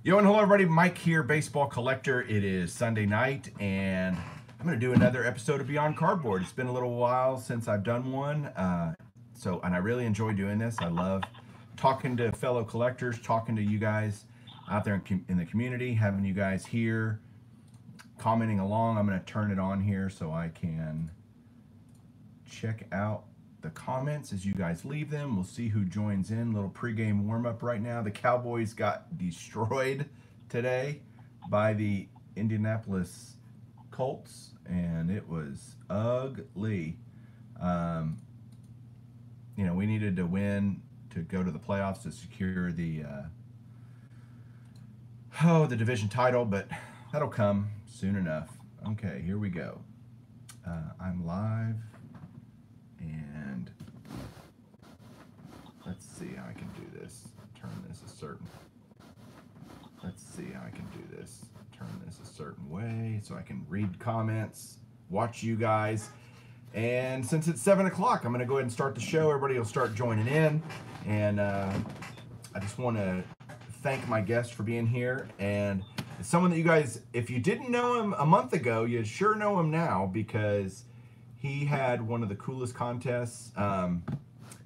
Yo, and hello everybody, Mike here, baseball collector. It is Sunday night, and I'm going to do another episode of Beyond Cardboard. It's been a little while since I've done one, and I really enjoy doing this. I love talking to fellow collectors, talking to you guys out there in the community, having you guys here, commenting along. I'm going to turn it on here so I can check out the comments as you guys leave them. We'll see who joins in. Little pregame warm-up right now. The Cowboys got destroyed today by the Indianapolis Colts, and it was ugly. You know, we needed to win to go to the playoffs to secure the division title, but that'll come soon enough. Okay, here we go. I'm live. And let's see how I can do this. Turn this a certain. Let's see how I can do this. Turn this a certain way so I can read comments, watch you guys. And since it's 7 o'clock, I'm going to go ahead and start the show. Everybody will start joining in. And I just want to thank my guest for being here. And it's someone that you guys, if you didn't know him a month ago, you sure know him now, because he had one of the coolest contests.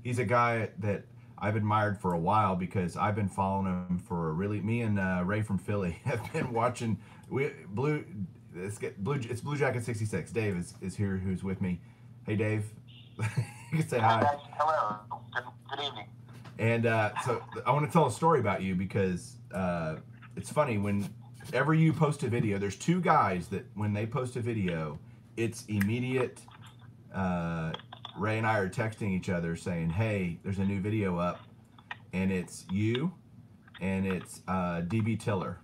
He's a guy that I've admired for a while because I've been following him for me and Ray from Philly have been watching. It's Bluejacket66. Dave is here, who's with me. Hey, Dave. You can say hi. Guys. Hello. Good evening. And so I want to tell a story about you because it's funny. Whenever you post a video, there's two guys that when they post a video, it's immediate. Ray and I are texting each other saying, hey, there's a new video up, and it's you and it's DB Tiller.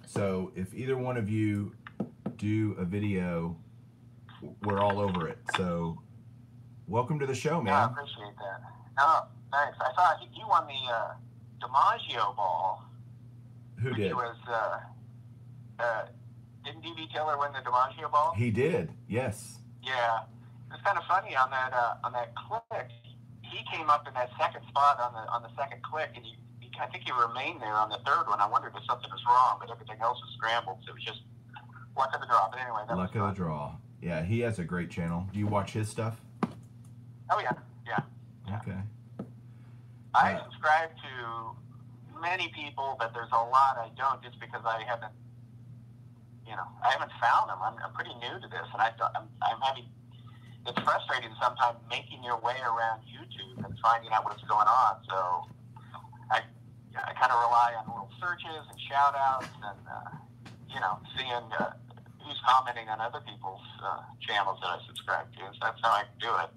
So if either one of you do a video, we're all over it. So welcome to the show, man. Yeah, I appreciate that. Oh, thanks. I thought you won the DiMaggio ball. Who did? Which was, didn't DB Tiller win the DiMaggio ball? He did, yes. Yeah. It's kind of funny on that click. He came up in that second spot on the second click, and I think he remained there on the third one. I wondered if something was wrong, but everything else was scrambled. So it was just luck of the draw. But anyway, that luck of the draw. Yeah, he has a great channel. Do you watch his stuff? Oh yeah. Okay. I subscribe to many people, but there's a lot I don't, just because I haven't found them. I'm pretty new to this, and I'm having. It's frustrating sometimes making your way around YouTube and finding out what's going on. So I kind of rely on little searches and shout outs and, seeing who's commenting on other people's channels that I subscribe to. So that's how I do it.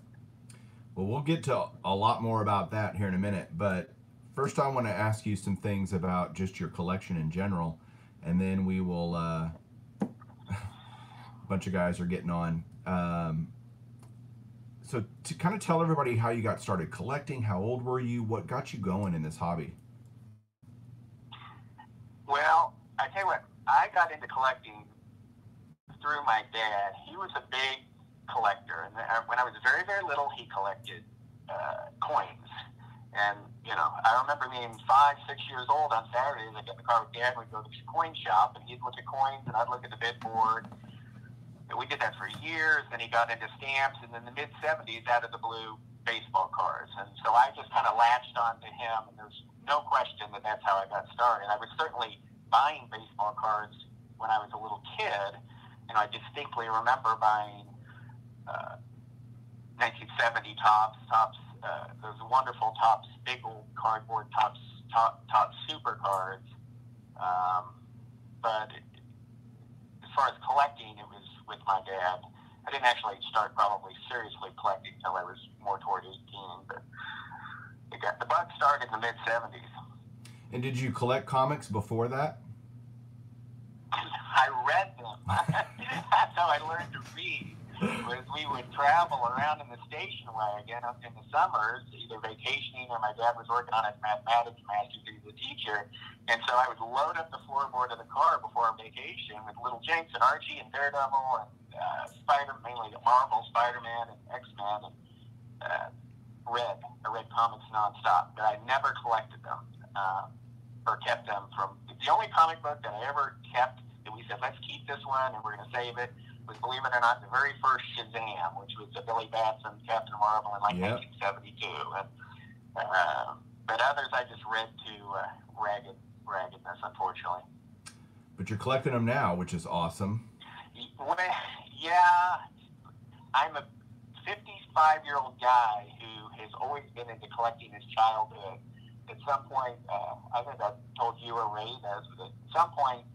Well, we'll get to a lot more about that here in a minute. But first I want to ask you some things about just your collection in general. And then we will, a bunch of guys are getting on. So to kind of tell everybody how you got started collecting, how old were you, what got you going in this hobby? Well, I tell you what, I got into collecting through my dad. He was a big collector, and when I was very, very little, he collected coins. And, I remember being 5, 6 years old on Saturdays. I'd get in the car with Dad, and we'd go to the coin shop, and he'd look at coins, and I'd look at the bid board. We did that for years. Then he got into stamps, and in the mid-'70s, out of the blue, baseball cards. And so I just kind of latched on to him, and there's no question that that's how I got started. I was certainly buying baseball cards when I was a little kid. I distinctly remember buying 1970 Topps, those wonderful Topps, big old cardboard Topps super cards. But as far as collecting, it was with my dad. I didn't actually start probably seriously collecting until I was more toward 18, but the bug started in the mid-'70s. And did you collect comics before that? I read them. That's how I learned to read. Was we would travel around in the station wagon in the summers, either vacationing or my dad was working on his mathematics master's. He was a teacher. And so I would load up the floorboard of the car before our vacation with Little Jinx and Archie and Daredevil and mainly the Marvel, Spider-Man and X-Men, and I read comics nonstop, but I never collected them. or kept them from. The only comic book that I ever kept that we said, let's keep this one and we're going to save it, was, believe it or not, the very first Shazam, which was a Billy Batson Captain Marvel in like 1972. And, but others I just read to raggedness, unfortunately. But you're collecting them now, which is awesome. Well, yeah, I'm a 55-year-old guy who has always been into collecting his childhood. At some point, I think I told you or Ray this, but at some point,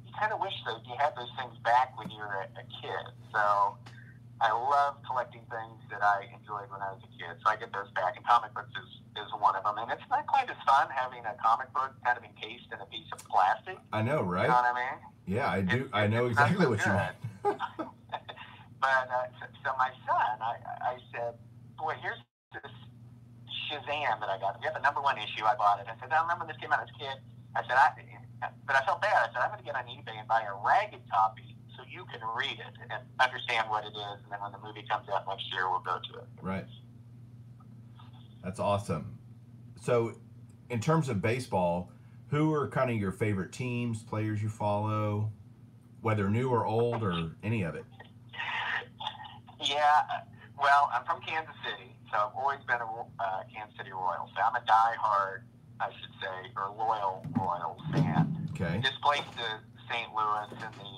you kind of wish that you had those things back when you were a kid. So I love collecting things that I enjoyed when I was a kid. So I get those back, and comic books is one of them. And it's not quite as fun having a comic book kind of encased in a piece of plastic. I know, right? You know what I mean? Yeah, I do. I know exactly what you mean. But so my son, I said, boy, here's this Shazam that I got. We have the #1 issue. I bought it. I said, I remember this came out as a kid. I said, but I felt bad. I said, I'm going to get on eBay and buy a ragged copy so you can read it and understand what it is. And then when the movie comes out next year, we'll go to it. Right. That's awesome. So, in terms of baseball, who are kind of your favorite teams, players you follow, whether new or old or any of it? Yeah, well, I'm from Kansas City, so I've always been a Kansas City Royals fan. I'm a diehard, I should say, or loyal Royals fan. Okay. Displaced to St. Louis in the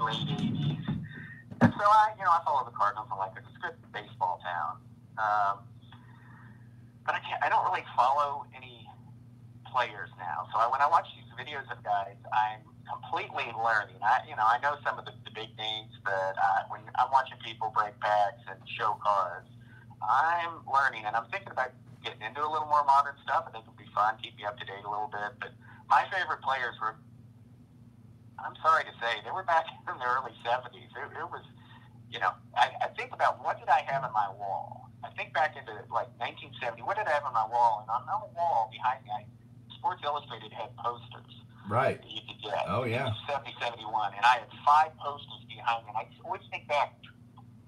late 80s. And so I follow the Cardinals. I like it. It's a good baseball town. But I don't really follow any players now. So when I watch these videos of guys, I'm completely learning. I know some of the big names, but when I'm watching people break packs and show cards, I'm learning, and I'm thinking about getting into a little more modern stuff. I think it'll be fun, keep me up to date a little bit. But my favorite players were, I'm sorry to say, they were back in the early 70s. It was, I think about what did I have on my wall. I think back into like 1970. What did I have on my wall? And on the wall behind me, Sports Illustrated had posters. Right. That you could get. Oh, yeah. 70, 71. And I had 5 posters behind me. And I always think back,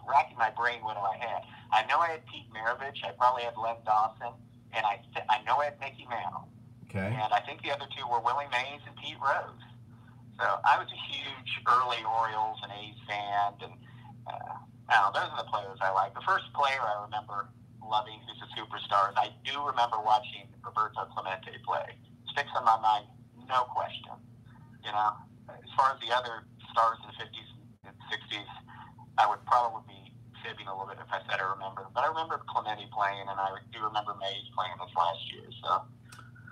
racking my brain, what do I have? I know I had Pete Maravich. I probably had Len Dawson. And I know I had Mickey Mantle. Okay. And I think the other two were Willie Mays and Pete Rose. So I was a huge early Orioles and A's fan. And those are the players I like. The first player I remember loving who's a superstar is I do remember watching Roberto Clemente play. Sticks on my mind. No question. As far as the other stars in the 50s and 60s, I would probably be fibbing a little bit if I said I remember. But I remember Clemente playing, and I do remember Mays playing this last year. So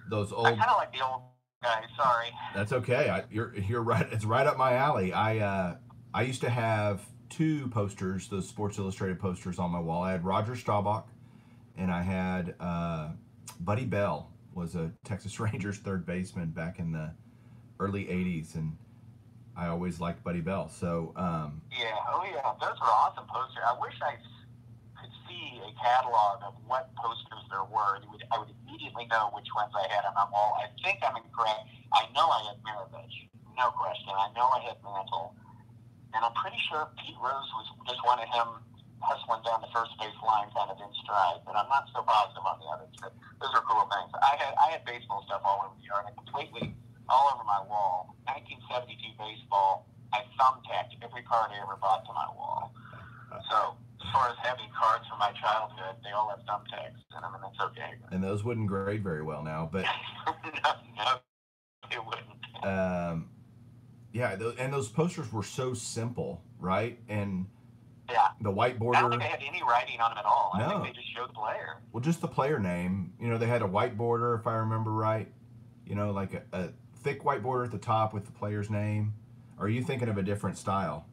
those old. I kind of like the old guys. Sorry. That's okay. You're right. It's right up my alley. I used to have 2 posters, those Sports Illustrated posters on my wall. I had Roger Staubach, and I had Buddy Bell. Was a Texas Rangers third baseman back in the early 80s, and I always liked Buddy Bell. So yeah, those were awesome posters. I wish I could see a catalog of what posters there were. I would immediately know which ones I had on my wall. I think I'm incorrect. I know I had Maravich, no question. I know I had Mantle, and I'm pretty sure Pete Rose was just one of him hustling down the first base line kind of in stride, but I'm not so positive on the others. But those are cool things. I had baseball stuff all over the yard, completely all over my wall. 1972 baseball, I thumbtacked every card I ever bought to my wall. So as far as having cards from my childhood, they all have thumbtacks in them, and that's okay. And those wouldn't grade very well now, but no, it wouldn't. Yeah, and those posters were so simple, right? And yeah, the white border. I don't think they had any writing on them at all. No. I think they just showed the player. Well, just the player name. They had a white border, if I remember right. Like a thick white border at the top with the player's name. Or are you thinking of a different style?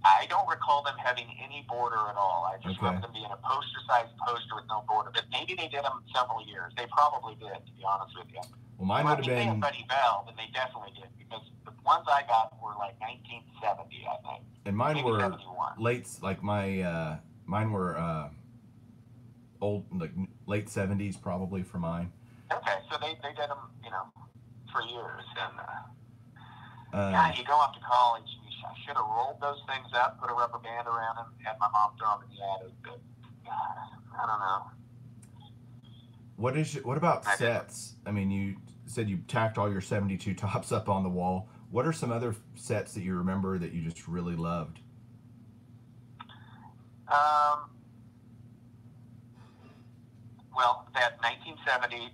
I don't recall them having any border at all. I just remember them being a poster-sized poster with no border. But maybe they did them several years. They probably did, to be honest with you. Well, mine would have been. If they had Buddy Bell, then they definitely did, because the ones I got were like 1970, I think. And mine maybe were 71. Mine were old, like late 70s probably for mine. Okay, so they did them, for years. And yeah, you go off to college. I should have rolled those things up, put a rubber band around them, had my mom throw them in the attic. But I don't know. What about sets? I mean, said you tacked all your 72 tops up on the wall. What are some other sets that you remember that you just really loved? Well, that 1970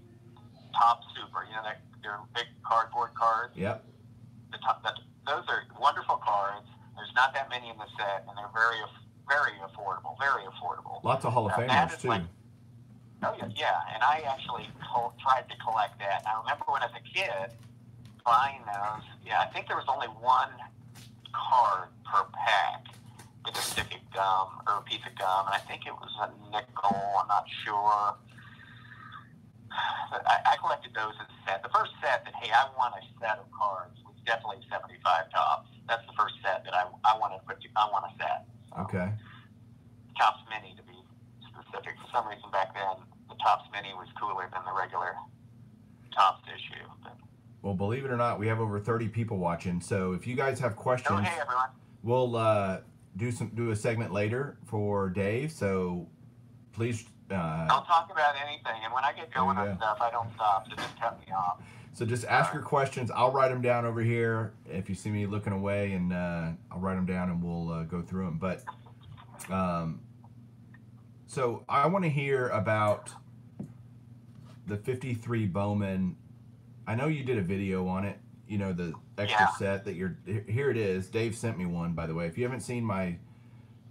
Top Super, they're big cardboard cards. Yep. Those are wonderful cards. There's not that many in the set, and they're very affordable. Very affordable. Lots of Hall of Famers too. Oh yeah. And I actually tried to collect that. I remember when as a kid buying those. Yeah, I think there was only one card per pack with a stick of gum or a piece of gum, and I think it was a nickel. I'm not sure. I collected those as a set. The first set that, hey, I want a set of cards was definitely 75 tops. That's the first set that I wanted to put. I want a set. Okay. Tops Mini, to be specific. For some reason back then, the Tops Mini was cooler than the regular Tops issue. But, well, believe it or not, we have over 30 people watching. So if you guys have questions, hey everyone, we'll do a segment later for Dave. So please. I'll talk about anything, and when I get going on stuff, I don't stop, so just cut me off. So just ask your questions. I'll write them down over here if you see me looking away, and I'll write them down and we'll go through them. But so I want to hear about the 53 Bowman. I know you did a video on it, the extra set that here it is. Dave sent me one, by the way. If you haven't seen my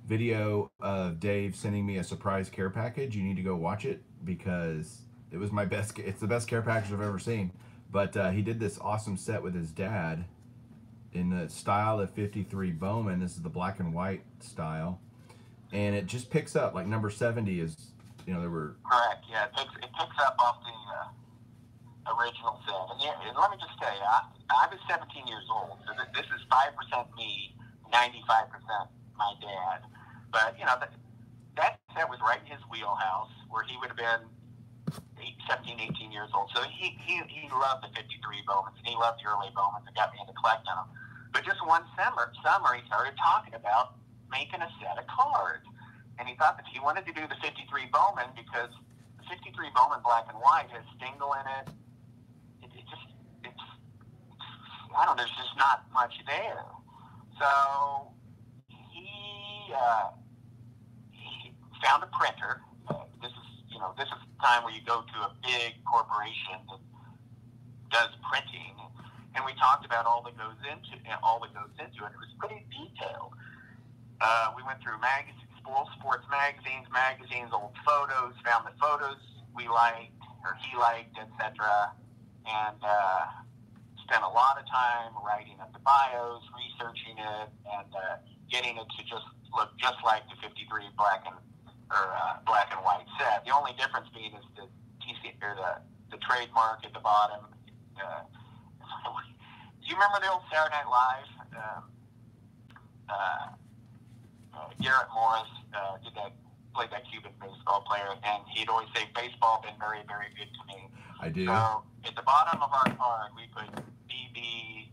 video of Dave sending me a surprise care package, you need to go watch it because it was my best. It's the best care package I've ever seen. But he did this awesome set with his dad in the style of 53 Bowman. This is the black and white style, and it just picks up like number 70 is. There were correct. Yeah, it picks up off the original set. And let me just tell you, I was 17 years old. So this is 5% me, 95% my dad. But, that set was right in his wheelhouse where he would have been 17, 18 years old. So he loved the 53 Bowmans, and he loved the early Bowmans and got me into collecting them. But just one summer he started talking about making a set of cards. And he thought that he wanted to do the 53 Bowman because the 53 Bowman black and white has Stingle in it. It's I don't know, there's just not much there. So he found a printer. This is the time where you go to a big corporation that does printing, and we talked about all that goes into it. It was pretty detailed. We went through sports magazines, old photos, found the photos we liked or he liked, etc., and spent a lot of time writing up the bios, researching it, and getting it to just look just like the 53 black and white set. The only difference being is the the trademark at the bottom. Do you remember the old Saturday Night Live? Garrett Morris played that Cuban baseball player, and he'd always say, "Baseball been very, very good to me." I do. So at the bottom of our card, we put BB.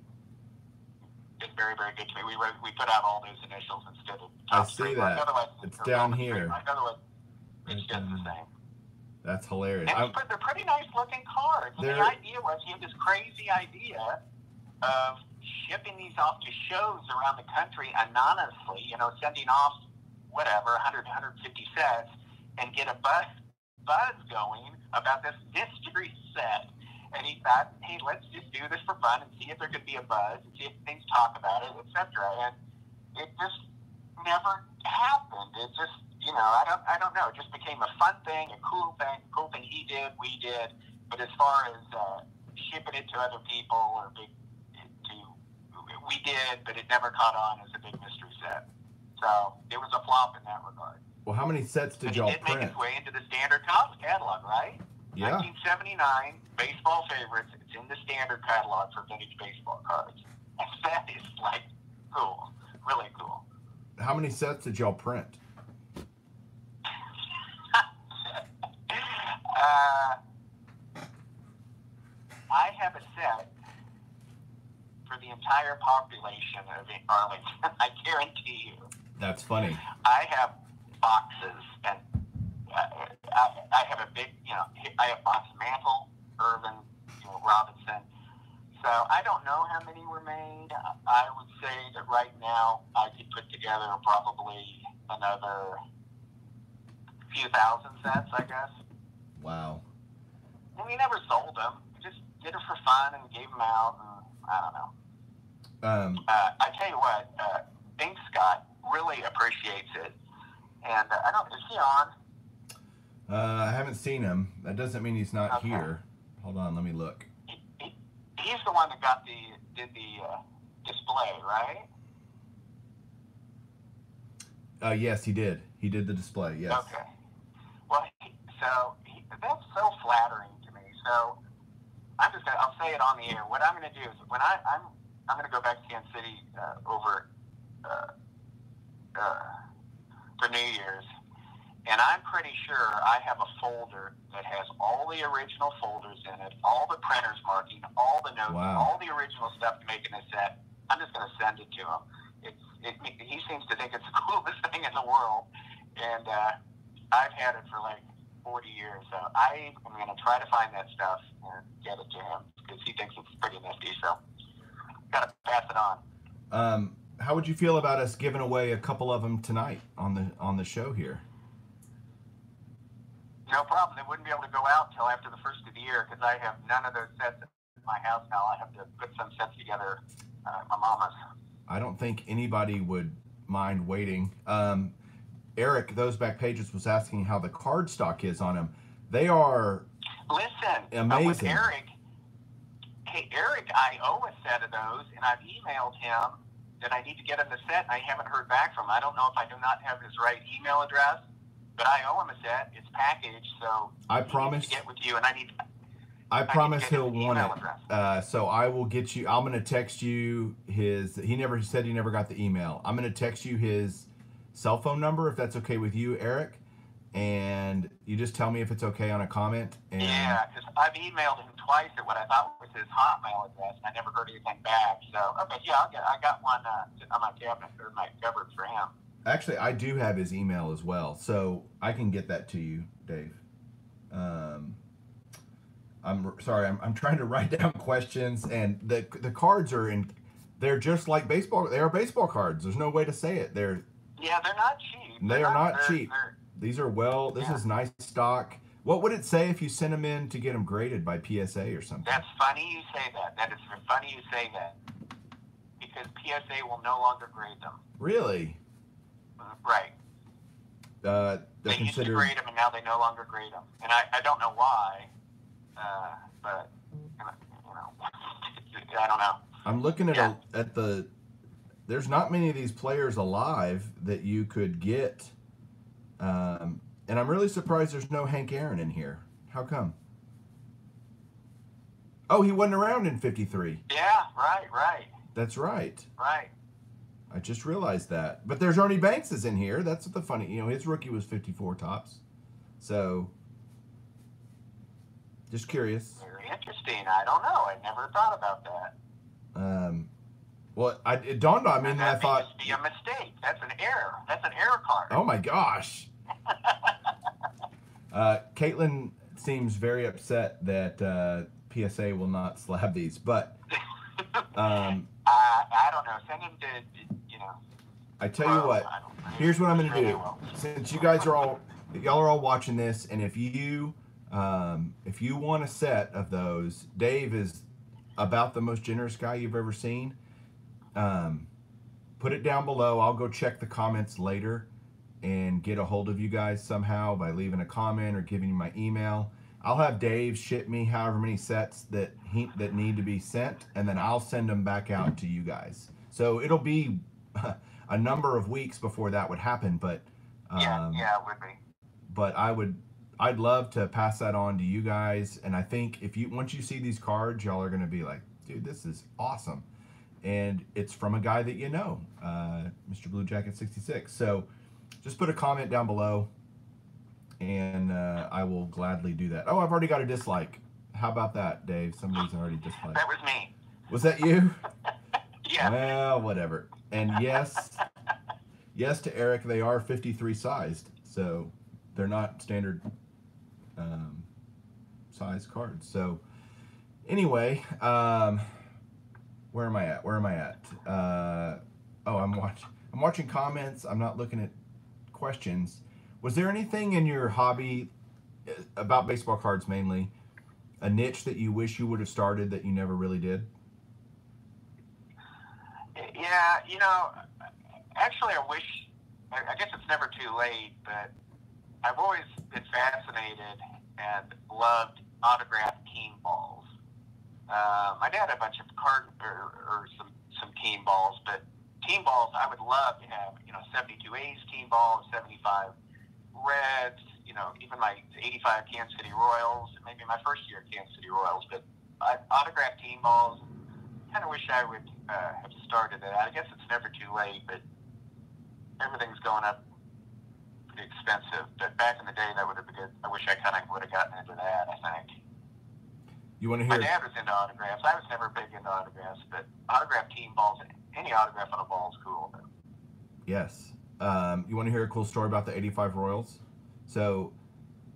Been very, very good to me. We put out all those initials instead of. I see that. Otherwise, it's down here. Otherwise, it's just the same. That's hilarious. And they're pretty nice looking cards. And the idea was he had this crazy idea of shipping these off to shows around the country anonymously, sending off whatever, 100, 150 sets, and get a buzz going about this mystery set. And he thought, hey, let's just do this for fun and see if there could be a buzz and see if things talk about it, etc. And it just never happened. It just, I don't know. It just became a fun thing, a cool thing he did, we did. But as far as shipping it to other people or we did, but it never caught on as a big mystery set. So it was a flop in that regard. Well, how many sets did y'all print? It did make its way into the standard catalog, right? Yeah. 1979, baseball favorites. It's in the standard catalog for vintage baseball cards. And that is cool, really cool. How many sets did y'all print? I have a set for the entire population of Arlington. I guarantee you. That's funny. I have boxes, and I have a big, I have box Mantle, Irvin, Robinson. So I don't know how many were made. I would say that right now I could put together probably another few thousand sets, I guess. Wow. And we never sold them. We just did it for fun and gave them out. And I don't know. I tell you what, Ink Scott really appreciates it. And I don't. Is he on? I haven't seen him. That doesn't mean he's not Okay. here. Hold on, let me look. He's the one that did the display, right? Yes, he did. He did the display. Yes. Okay. Well, that's so flattering to me. So I'll say it on the air. What I'm going to do is when I'm going to go back to Kansas City over for New Year's, and I'm pretty sure I have a folder that has all the original folders in it, all the printers marking, all the notes, all the original stuff to make in a set. I'm just going to send it to him. He seems to think it's the coolest thing in the world, and I've had it for like 40 years. So I'm going to try to find that stuff and get it to him because he thinks it's pretty nifty. So got to pass it on. How would you feel about us giving away a couple of them tonight on the show here? No problem. They wouldn't be able to go out until after the first of the year because I have none of those sets in my house now. I have to put some sets together at my mama's. I don't think anybody would mind waiting. Eric, those back pages, was asking how the card stock is on them. They are amazing. With Eric, I owe a set of those, and I've emailed him that I need to get him the set. I haven't heard back from him. I don't know if I do not have his right email address. But I owe him a set. It's packaged, so I promise to get with you, and I promise he'll want it. So I will get you. I'm going to text you his. He never said he never got the email. I'm going to text you his cell phone number if that's okay with you, Eric. And you just tell me if it's okay on a comment. And yeah, because I've emailed him twice at what I thought was his Hotmail address, and I never heard anything back. So okay, yeah, I got one on my cabinet or my cupboard for him. Actually, I do have his email as well, so I can get that to you, Dave. I'm sorry, I'm trying to write down questions, and the cards are in. They're just like baseball. They are baseball cards. There's no way to say it. They're not cheap. They are not cheap. These are This is nice stock. What would it say if you sent them in to get them graded by PSA or something? That's funny you say that. That is funny you say that because PSA will no longer grade them. Really? Right. They used to grade them, and now they no longer grade them. And I don't know why, but, I don't know. I'm looking at the... There's not many of these players alive that you could get. And I'm really surprised there's no Hank Aaron in here. How come? Oh, he wasn't around in 53. Yeah, right. That's right. Right. I just realized that. But there's Ernie Banks is in here. That's the funny. His rookie was 54 tops. So, just curious. Very interesting. I don't know. I never thought about that. Well, it dawned on me, and I thought... That must be a mistake. That's an error. That's an error card. Oh, my gosh. Caitlin seems very upset that PSA will not slab these, but... I don't know. Send him to, I tell you what. Here's what I'm going to do. Since you guys y'all are all watching this, and if you want a set of those, Dave is about the most generous guy you've ever seen. Put it down below. I'll go check the comments later and get a hold of you guys somehow by leaving a comment or giving you my email. I'll have Dave ship me however many sets that need to be sent, and then I'll send them back out to you guys. So it'll be a number of weeks before that would happen, but yeah, it would be. But I'd love to pass that on to you guys, and I think once you see these cards, y'all are gonna be like, dude, this is awesome, and it's from a guy that you know, Mr. Bluejacket66. So just put a comment down below, and I will gladly do that. Oh, I've already got a dislike. How about that, Dave? Somebody's already disliked. That was me. Was that you? Yeah. Well, whatever. And yes to Eric, they are 53 sized, so they're not standard size cards. So Anyway, where am I at? Where am I at? Oh, I'm watching comments. I'm not looking at questions. Was there anything in your hobby about baseball cards mainly, a niche that you wish you would have started that you never really did? Yeah, actually, I guess it's never too late, but I've always been fascinated and loved autographed team balls. My dad had a bunch of or some team balls, but team balls I would love to have. 72 A's team balls, 75 Reds. Even my 85 Kansas City Royals, maybe my first year at Kansas City Royals. But autographed team balls. Kind of wish I would have started it. I guess it's never too late, but everything's going up pretty expensive. But back in the day, that would have been good. I wish I kind of would have gotten into that, I think. You want to hear? My dad was into autographs. I was never big into autographs, but autographed team balls, any autograph on a ball is cool. Yes. You want to hear a cool story about the 85 Royals? So,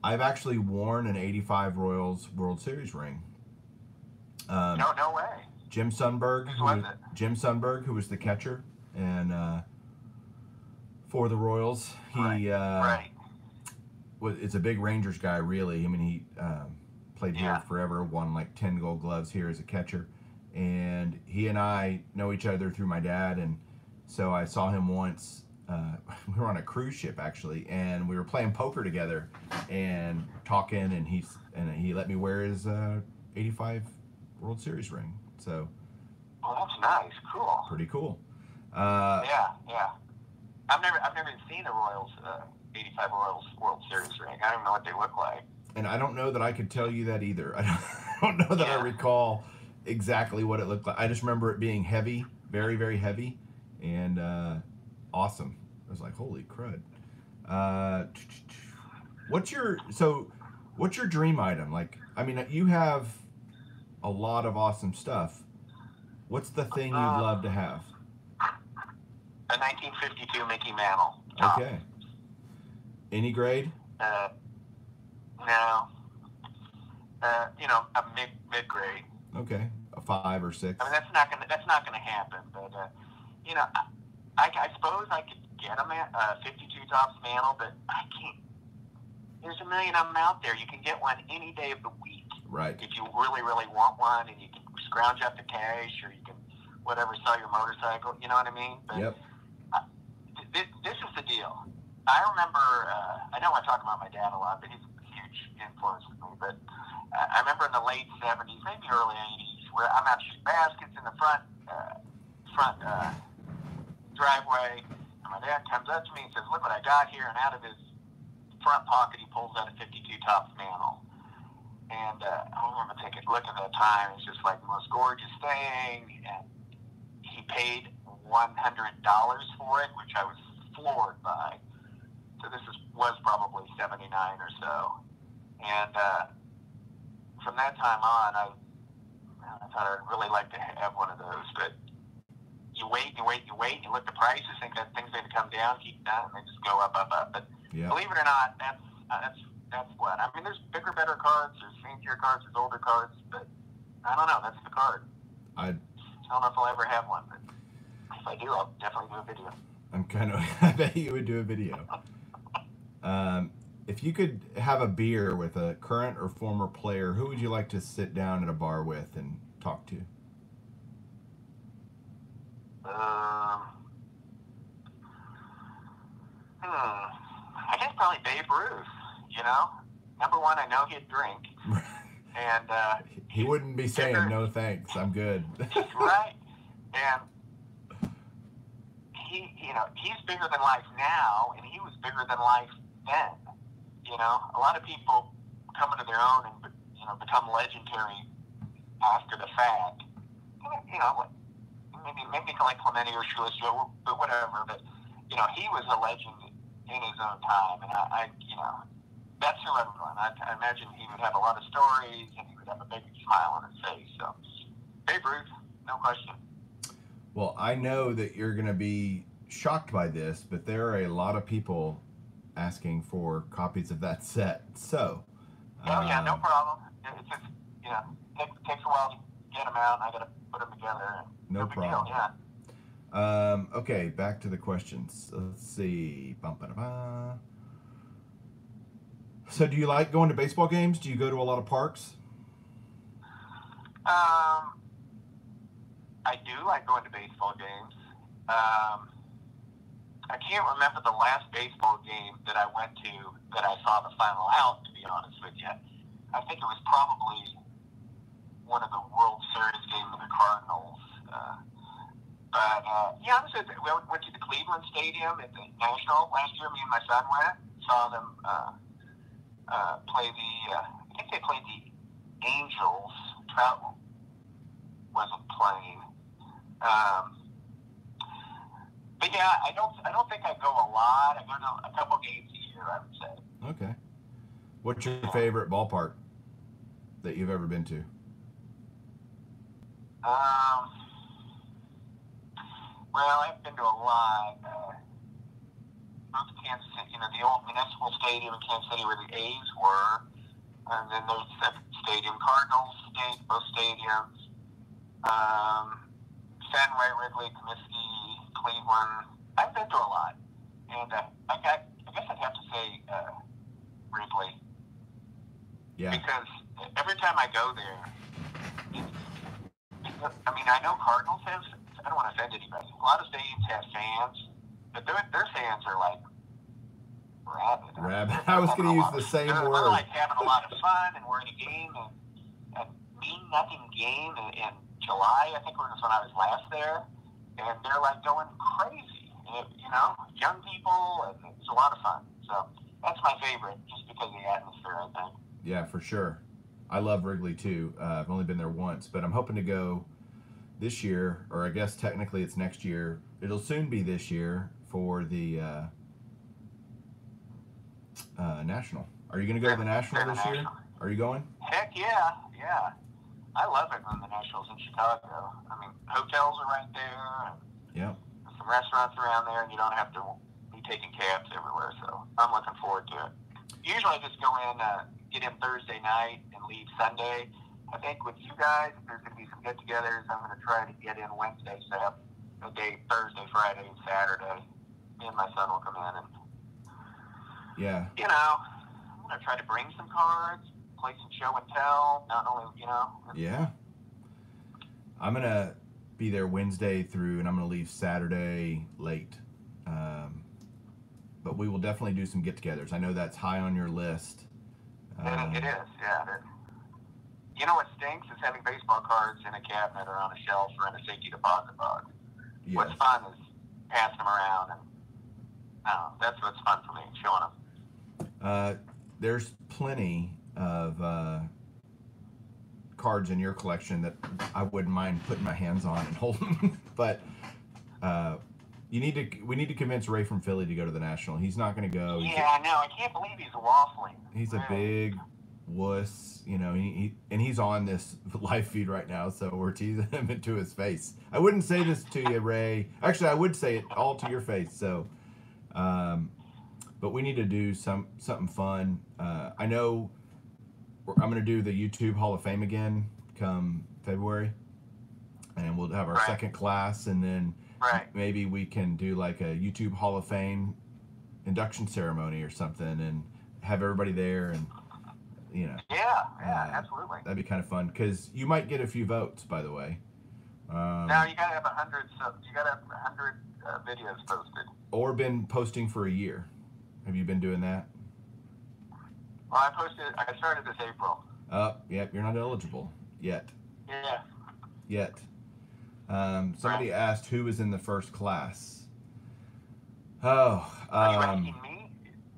I've actually worn an 85 Royals World Series ring. No way. Jim Sundberg, Jim Sundberg, who was the catcher, and for the Royals, he right. It's a big Rangers guy, really. I mean, he played here forever, won like 10 Gold Gloves here as a catcher, and he and I know each other through my dad, and so I saw him once. We were on a cruise ship actually, and we were playing poker together and talking, and he let me wear his 85 World Series ring. So. Oh, that's nice. Cool. Pretty cool. Yeah. I've never even seen the Royals 85 Royals World Series ring. I don't even know what they look like. And I don't know that I could tell you that either. I don't know that I recall exactly what it looked like. I just remember it being heavy, very, very heavy, and awesome. I was like, holy crud. What's your dream item? Like, I mean, you have a lot of awesome stuff. What's the thing you'd love to have? A 1952 Mickey Mantle. Okay. Any grade? No. A mid grade. Okay, a 5 or 6. I mean, that's not gonna happen. But I suppose I could get a 52 Topps Mantle, but I can't. There's a million of them out there. You can get one any day of the week. Right. If you really, really want one, and you can scrounge up the cash, or you can sell your motorcycle. You know what I mean? But yep. This is the deal. I remember, I know I talk about my dad a lot, but he's a huge influence with me. But I remember in the late 70s, maybe early 80s, where I'm out shooting baskets in the front driveway, and my dad comes up to me and says, "Look what I got here," and out of his front pocket, he pulls out a 52 Topps Mantle. And I remember taking a look at that time. It's just like the most gorgeous thing. And he paid $100 for it, which I was floored by. So this was probably 79 or so. And from that time on, I thought I'd really like to have one of those. But you wait, and you look at the prices, think that things going to come down, keep down, and they just go up. But believe it or not, that's what. I mean, there's bigger, better cards, there's fancier cards, there's older cards, but I don't know. That's the card. I don't know if I'll ever have one, but if I do, I'll definitely do a video. I bet you would do a video. If you could have a beer with a current or former player, who would you like to sit down at a bar with and talk to? I guess probably Babe Ruth. Number one, I know he'd drink, and he wouldn't be saying no thanks. I'm good. Right, and he's bigger than life now, and he was bigger than life then. A lot of people come into their own and become legendary after the fact. Maybe like Clemente or Shoeless Joe, but whatever. But he was a legend in his own time, and I that's who I would run. I imagine he would have a lot of stories, and he would have a big smile on his face. So, Babe Ruth, no question. Well, I know that you're going to be shocked by this, but there are a lot of people asking for copies of that set. So. Oh yeah, no problem. It's just takes a while to get them out, and I got to put them together. No big problem. Deal, yeah. Okay, back to the questions. Let's see. Bum-ba-da-ba. So do you like going to baseball games? Do you go to a lot of parks? I do like going to baseball games. I can't remember the last baseball game that I went to that I saw the final out, to be honest with you. I think it was probably one of the World Series games of the Cardinals. Yeah, we went to the Cleveland Stadium at the National last year. Me and my son went. Saw them play I think they played the Angels. Trout wasn't playing. But yeah, I don't think I go a lot. I go to a couple games a year, I would say. Okay. What's your favorite ballpark that you've ever been to? Well, I've been to a lot. Both Kansas City, the old Municipal Stadium in Kansas City where the A's were, and then there's the stadium, Cardinals, both stadiums. Fenway, Wrigley, Comiskey, Cleveland. I've been to a lot, and I guess I'd have to say Wrigley. Yeah. Because every time I go there, I know Cardinals have. I don't want to offend anybody. A lot of stadiums have fans, but their fans are like rabid. Rabid. I was going to use the same word. They're like having a lot of fun, and we're in a game, and mean-nothing game in July, I think was when I was last there, and they're like going crazy. Young people, and it's a lot of fun. So that's my favorite, just because of the atmosphere, I think. Yeah, for sure. I love Wrigley too. I've only been there once, but I'm hoping to go this year, or I guess technically it's next year. It'll soon be this year for the National. Are you going to go to the National this year? Are you going? Heck yeah. I love it when the National's in Chicago. Hotels are right there. Yeah. Some restaurants around there, and you don't have to be taking cabs everywhere. So I'm looking forward to it. Usually I just go in, get in Thursday night, and leave Sunday. I think with you guys, if there's going to be some get-togethers, I'm going to try to get in Wednesday, set up a day, Thursday, Friday, and Saturday. Me and my son will come in, and yeah, I'm going to try to bring some cards, play some show and tell. Not only, Yeah. I'm going to be there Wednesday through, and I'm going to leave Saturday late. But we will definitely do some get-togethers. I know that's high on your list. It is, yeah. It is. You know what stinks is having baseball cards in a cabinet or on a shelf or in a safety deposit box. Yes. What's fun is passing them around, and that's what's fun for me, showing them. There's plenty of cards in your collection that I wouldn't mind putting my hands on and holding, but we need to convince Ray from Philly to go to the National. He's not going to go. Yeah, I know. I can't believe he's waffling. He's a big wuss, he's on this live feed right now, so we're teasing him into his face. I wouldn't say this to you, Ray. Actually, I would say it all to your face. So, but we need to do something fun. I know I'm going to do the YouTube Hall of Fame again come February, and we'll have our second class, and then maybe we can do like a YouTube Hall of Fame induction ceremony or something, and have everybody there, and Yeah, absolutely. That'd be kind of fun, because you might get a few votes, by the way. Now you gotta have 100 videos posted. Or been posting for a year. Have you been doing that? Well, I started this April. Yep, you're not eligible yet. Yeah. Yet. Somebody asked who was in the first class. Are you asking me?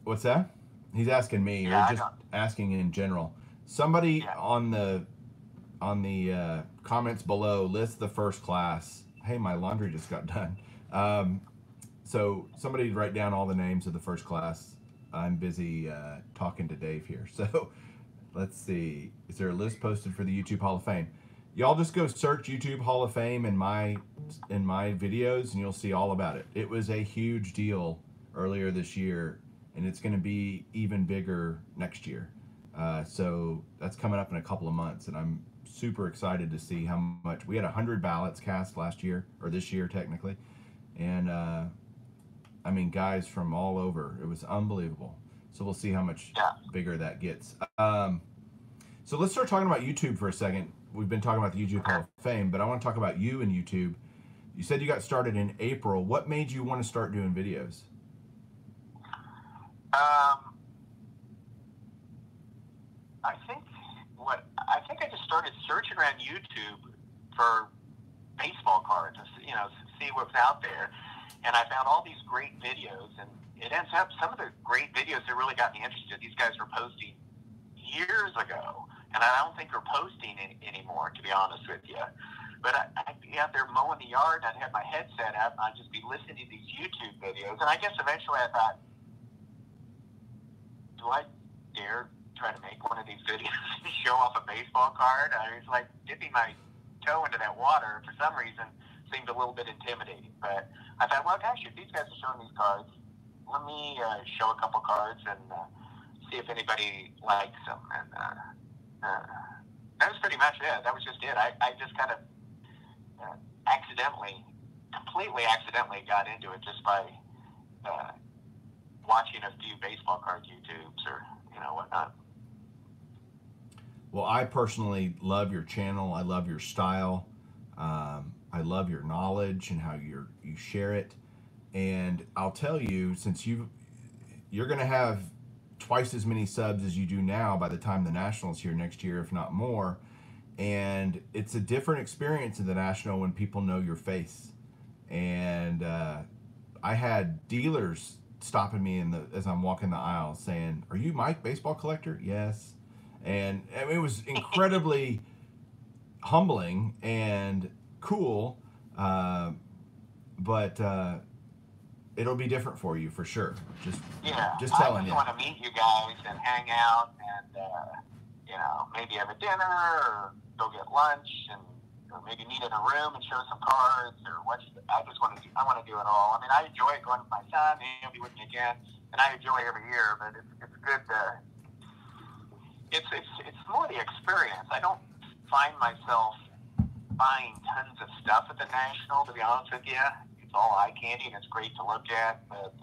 What's that? He's asking me, or just asking in general. Somebody on the comments below list the first class. Hey, my laundry just got done. So somebody write down all the names of the first class. I'm busy talking to Dave here. So let's see. Is there a list posted for the YouTube Hall of Fame? Y'all just go search YouTube Hall of Fame in my videos, and you'll see all about it. It was a huge deal earlier this year, and it's going to be even bigger next year. So that's coming up in a couple of months, and I'm super excited to see how much we had 100 ballots cast last year, or this year technically, and I mean, guys from all over. It was unbelievable. So we'll see how much bigger that gets. So let's start talking about YouTube for a second. We've been talking about the YouTube Hall of Fame, but I want to talk about you and YouTube. You said you got started in April. What made you want to start doing videos? I think I just started searching around YouTube for baseball cards, you know, see what's out there, and I found all these great videos. And it ends up some of the great videos that really got me interested. These guys were posting years ago, and I don't think they're posting anymore, to be honest with you. But I'd be out there mowing the yard, and I'd have my headset up, and I'd just be listening to these YouTube videos. And I guess eventually I thought, do I dare try to make one of these videos and show off a baseball card? I was like dipping my toe into that water for some reason seemed a little bit intimidating. But I thought, well, gosh, if these guys are showing these cards, let me show a couple cards and see if anybody likes them. And that was pretty much it. That was just it. I just kind of completely accidentally got into it just by watching a few baseball card YouTubes or, you know, whatnot. Well, I personally love your channel. I love your style. I love your knowledge and how you share it. And I'll tell you, since you're going to have twice as many subs as you do now by the time the National's here next year, if not more. And it's a different experience in the National when people know your face. And I had dealers stopping me as I'm walking the aisle saying, "Are you Mike, baseball collector?" Yes. And I mean, it was incredibly humbling and cool, but it'll be different for you for sure. Just telling you. I just want to meet you guys and hang out and you know, maybe have a dinner or go get lunch or maybe meet in a room and show some cards or watch. I want to do it all. I mean, I enjoy going with my son. He'll be with me again, and I enjoy every year. But it's good to. It's more the experience. I don't find myself buying tons of stuff at the National, to be honest with you. It's all eye candy and it's great to look at, but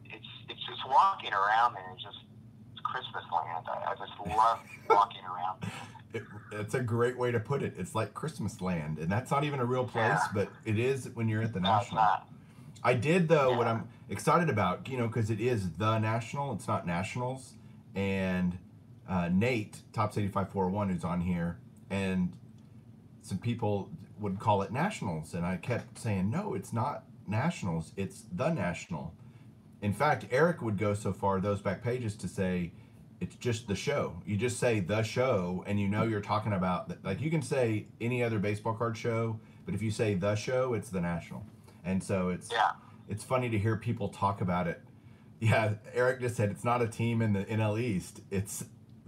it's just walking around there. It's Christmas land. I just love walking around. It's a great way to put it. It's like Christmas land, and that's not even a real place, but it is when you're at the National. No, it's not. I did, though, what I'm excited about, you know, because it is the National. It's not Nationals. And Nate, Tops 8541, who's on here, and some people would call it Nationals, and I kept saying, no, it's not Nationals. It's the National. In fact, Eric would go so far, those back pages, to say it's just the show. You just say the show, and you know you're talking about, like, you can say any other baseball card show, but if you say the show, it's the National. And so it's funny to hear people talk about it. Yeah, Eric just said it's not a team in the NL East. It's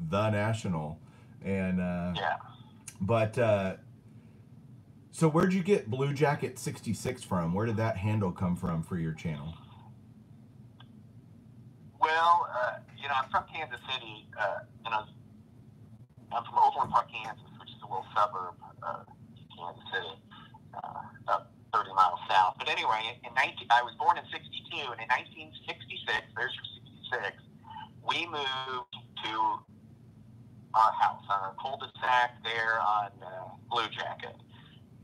the National. And but so where'd you get Bluejacket66 from? Where did that handle come from for your channel? Well, you know, I'm from Kansas City, and I'm from Overland Park, Kansas, which is a little suburb of Kansas City, about 30 miles south. But anyway, I was born in 62, and in 1966, there's your 66, we moved to our house on a cul-de-sac there on Bluejacket.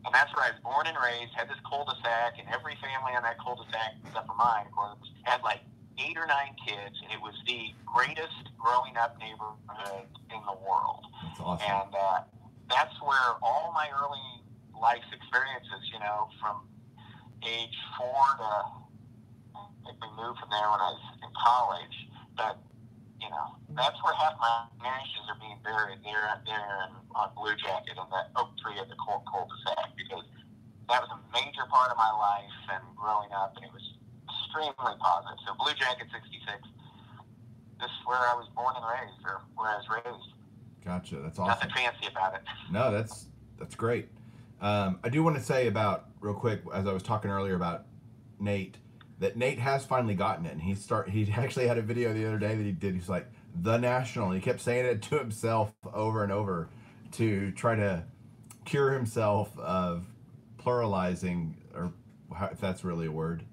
And that's where I was born and raised, had this cul-de-sac, and every family on that cul-de-sac, except for mine, of course, had like 8 or 9 kids, and it was the greatest growing up neighborhood in the world. That's awesome. And that's where all my early life experiences, you know, from age 4 to, I think we moved from there when I was in college, but, you know, that's where half my ashes are being buried, there and on Bluejacket and that oak tree at the cul-de-sac, because that was a major part of my life and growing up, and it was extremely positive. So Bluejacket66, this is where I was born and raised, or where I was raised. Gotcha. That's awesome. Nothing fancy about it. No, that's great. I do want to say about, real quick, as I was talking earlier about Nate, that Nate has finally gotten it. And he actually had a video the other day that he did. He's like, the National. And he kept saying it to himself over and over to try to cure himself of pluralizing, or if that's really a word.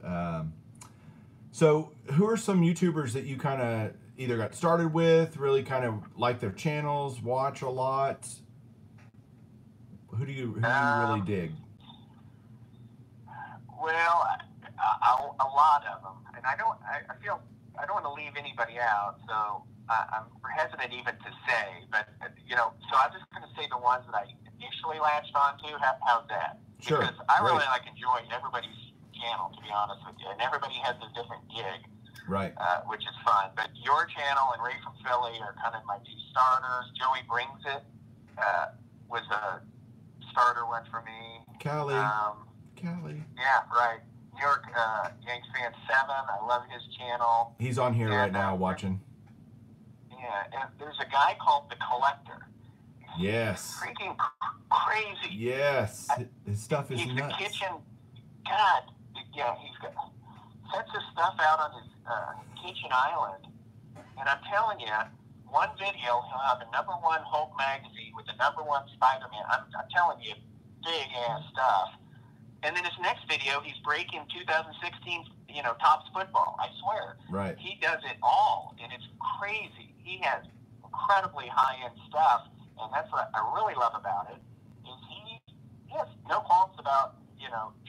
So who are some YouTubers that you kind of either got started with, really kind of like their channels, watch a lot? Who do you really dig? Well, a lot of them, and I feel I don't want to leave anybody out, so I'm hesitant even to say. But so I'm just going to say the ones that I initially latched onto. How's that? Sure. Because I really enjoy everybody's channel, to be honest with you, and everybody has a different gig, right? Which is fun. But your channel and Ray from Philly are kind of my two starters. Joey Brings It was a starter one for me. Cali. Yeah, right. New York Yanks Fan 7. I love his channel. He's on here right now watching. Yeah, and there's a guy called The Collector. Yes. Freaking crazy. Yes. His stuff is he's nuts. The kitchen. God. Yeah, sets his stuff out on his kitchen island. And I'm telling you, one video, he'll have a #1 Hulk magazine with the #1 Spider-Man. I'm telling you, big-ass stuff. And then his next video, he's breaking 2016, Topps football. I swear. Right. He does it all, and it's crazy. He has incredibly high-end stuff, and that's what I really love about it. Is he has no qualms about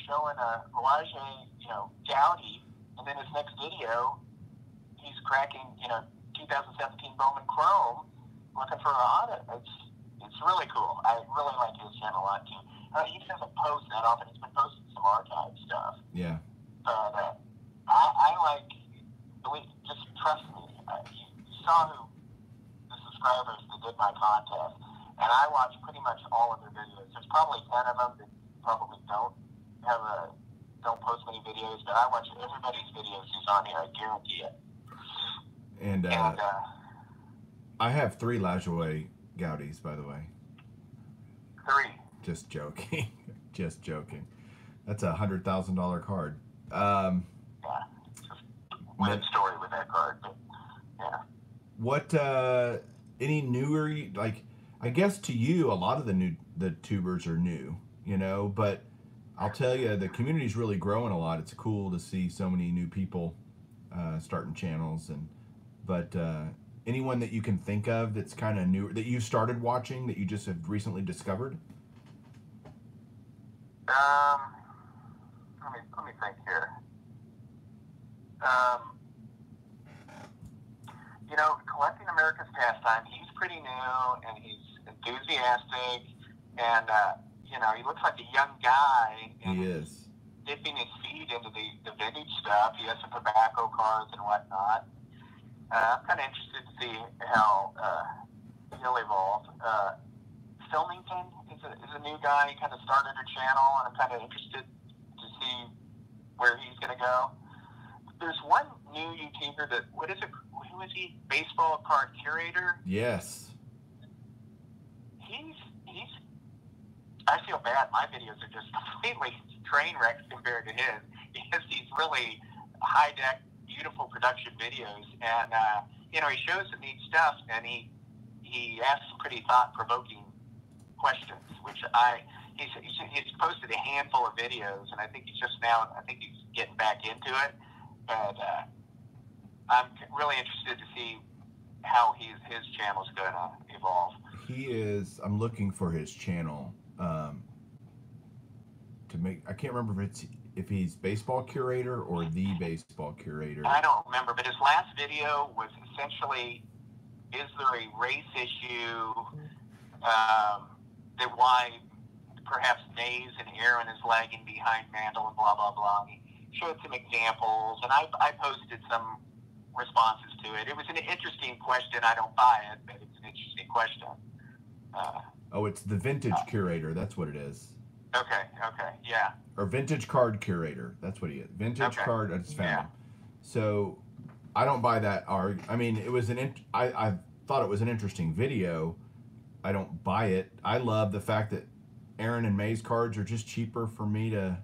showing a Bluejacket, Gowdy, and then his next video, he's cracking 2017 Bowman Chrome, looking for an audit. It's really cool. I really like his channel a lot too. He doesn't post that often. He's been posting some archive stuff. Yeah. But I like. Just trust me. You saw who the subscribers that did my contest, and I watch pretty much all of their videos. There's probably 10 of them that probably don't post many videos, but I watch everybody's videos who's on here. I guarantee it. And I have 3 Lajoie Gowdies, by the way. 3. Just joking. Just joking. That's a $100,000 card. Yeah. Weird story with that card, but yeah. What any newer, like, I guess to you a lot of the tubers are new, but I'll tell you the community's really growing a lot. It's cool to see so many new people starting channels, but anyone that you can think of that's kind of new that you started watching that you just have recently discovered? Let me think here. Collecting America's Pastime, he's pretty new, and he's enthusiastic, and, he looks like a young guy. And he is. Dipping his feet into the vintage stuff. He has some tobacco cards and whatnot. I'm kind of interested to see how he'll evolve. Filmington is a new guy. He kind of started a channel, and I'm kind of interested to see where he's going to go. There's one new YouTuber that, who is he? Baseball Card Curator? Yes. I feel bad. My videos are just completely train wrecks compared to his. He has these really high-dec, beautiful production videos, and, he shows some neat stuff, and he asks some pretty thought-provoking questions, which he's posted a handful of videos, and I think he's getting back into it. But I'm really interested to see how his channel's going to evolve. He is. I'm looking for his channel to make. I can't remember if he's Baseball Curator or the Baseball Curator. I don't remember, but his last video was essentially, is there a race issue that why perhaps Mays and Aaron is lagging behind Mandel and blah, blah, blah. He showed some examples, and I posted some responses to it. It was an interesting question. I don't buy it, but it's an interesting question. It's the Vintage Curator. That's what it is. Okay, yeah. Or Vintage Card Curator. That's what he is. Vintage Card. I just found him. So I don't buy that. I mean, it was I thought it was an interesting video. I don't buy it. I love the fact that Aaron and May's cards are just cheaper for me to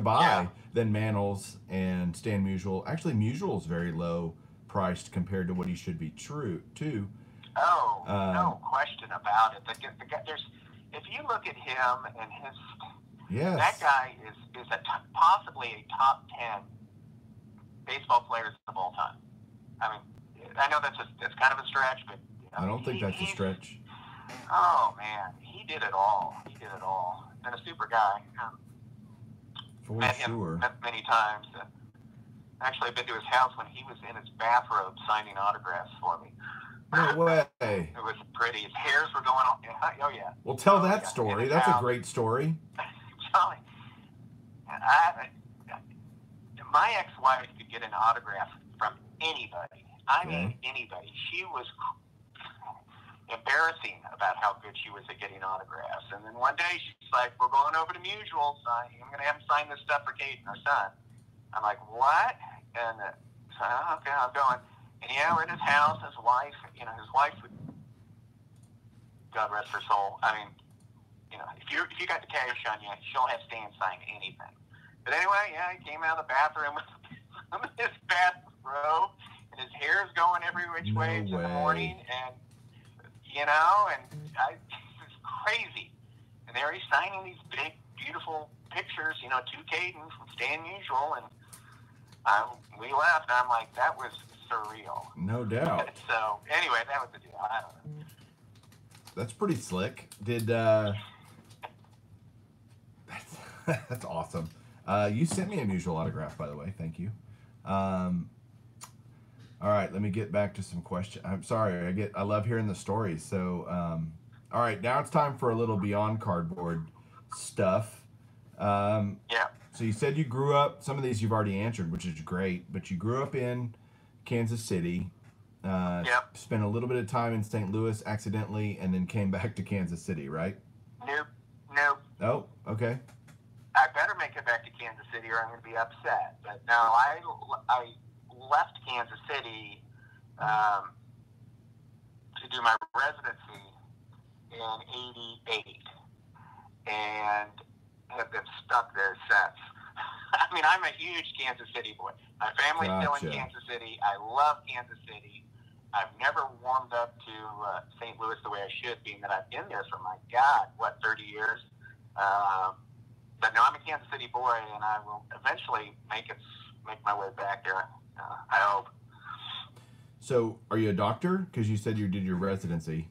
buy than Mantl's and Stan Musial. Actually, Musial's very low priced compared to what he should be true too. Oh, no question about it. if you look at him and his, Yes. that guy is possibly a top 10 baseball players of all time. I mean, I know that's kind of a stretch, but I don't think that's a stretch. Oh man, he did it all. He did it all, and a super guy. Met him many times. Actually, I've been to his house when he was in his bathrobe signing autographs for me. No way. It was pretty. His hairs were going on. Oh yeah. Well, tell that story. That's a great story. Charlie, my ex-wife could get an autograph from anybody. I mean, anybody. She was embarrassing about how good she was at getting autographs. And then one day she's like, we're going over to Mutual. I'm going to have him sign this stuff for Kate and her son. I'm like, what? And so, okay, I'm going. And yeah, we're in his house. His wife would, God rest her soul. I mean, if you got the cash on you, she'll have Stan sign anything. But anyway, yeah, he came out of the bathroom with his bathrobe, and his hair's going every which way in the morning, and it was crazy. And there he's signing these big, beautiful pictures, to Caden from Stan Musial, and we left, and I'm like, that was surreal. No doubt. So, anyway, that was the deal. I don't know. That's pretty slick. That's awesome. You sent me a Musial autograph, by the way. Thank you. All right, let me get back to some questions. I'm sorry, I love hearing the stories. So, all right, now it's time for a little Beyond Cardboard stuff. Yeah. So you said you grew up, some of these you've already answered, which is great, but you grew up in Kansas City, Yep. Spent a little bit of time in St. Louis accidentally, and then came back to Kansas City, right? Nope. Oh, okay. I better make it back to Kansas City or I'm going to be upset. But no, I left Kansas City to do my residency in '88 and have been stuck there since. I mean, I'm a huge Kansas City boy. My family's still in Kansas City. I love Kansas City. I've never warmed up to St. Louis the way I should, being that I've been there for, 30 years. But no, I'm a Kansas City boy, and I will eventually make my way back there. I hope. So, are you a doctor? Because you said you did your residency.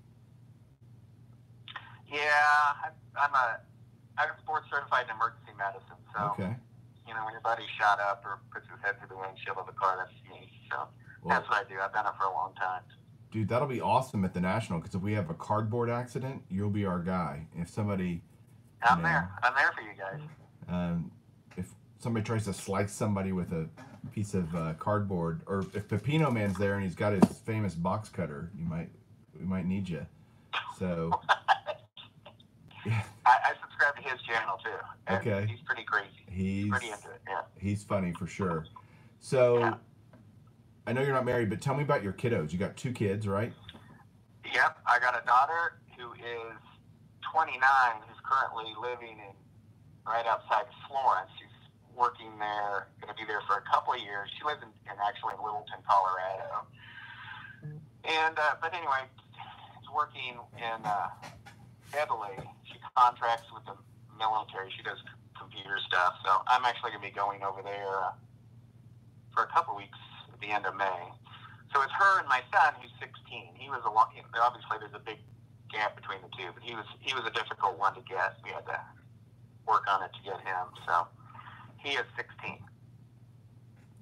Yeah, I'm board certified in emergency medicine. So, okay. When your buddy's shot up or puts his head through the windshield of a car, that's me. So that's what I do. I've done it for a long time. Dude, that'll be awesome at the National, because if we have a cardboard accident, you'll be our guy. If somebody... I'm there for you guys. If somebody tries to slice somebody with a piece of cardboard, or if Pepino Man's there and he's got his famous box cutter, we might need you. So... Yeah. I subscribe to his channel too. Okay. He's pretty crazy. He's pretty into it. Yeah. He's funny for sure. So, yeah. I know you're not married, but tell me about your kiddos. You got 2 kids, right? Yep. I got a daughter who is 29, who's currently living right outside Florence. She's working there, going to be there for a couple of years. She lives in Littleton, Colorado. And but anyway, she's working in Italy. She contracts with the military. She does computer stuff. So I'm actually going to be going over there for a couple weeks at the end of May. So it's her and my son, who's 16. He was obviously there's a big gap between the two, but he was a difficult one to get. We had to work on it to get him. So he is 16.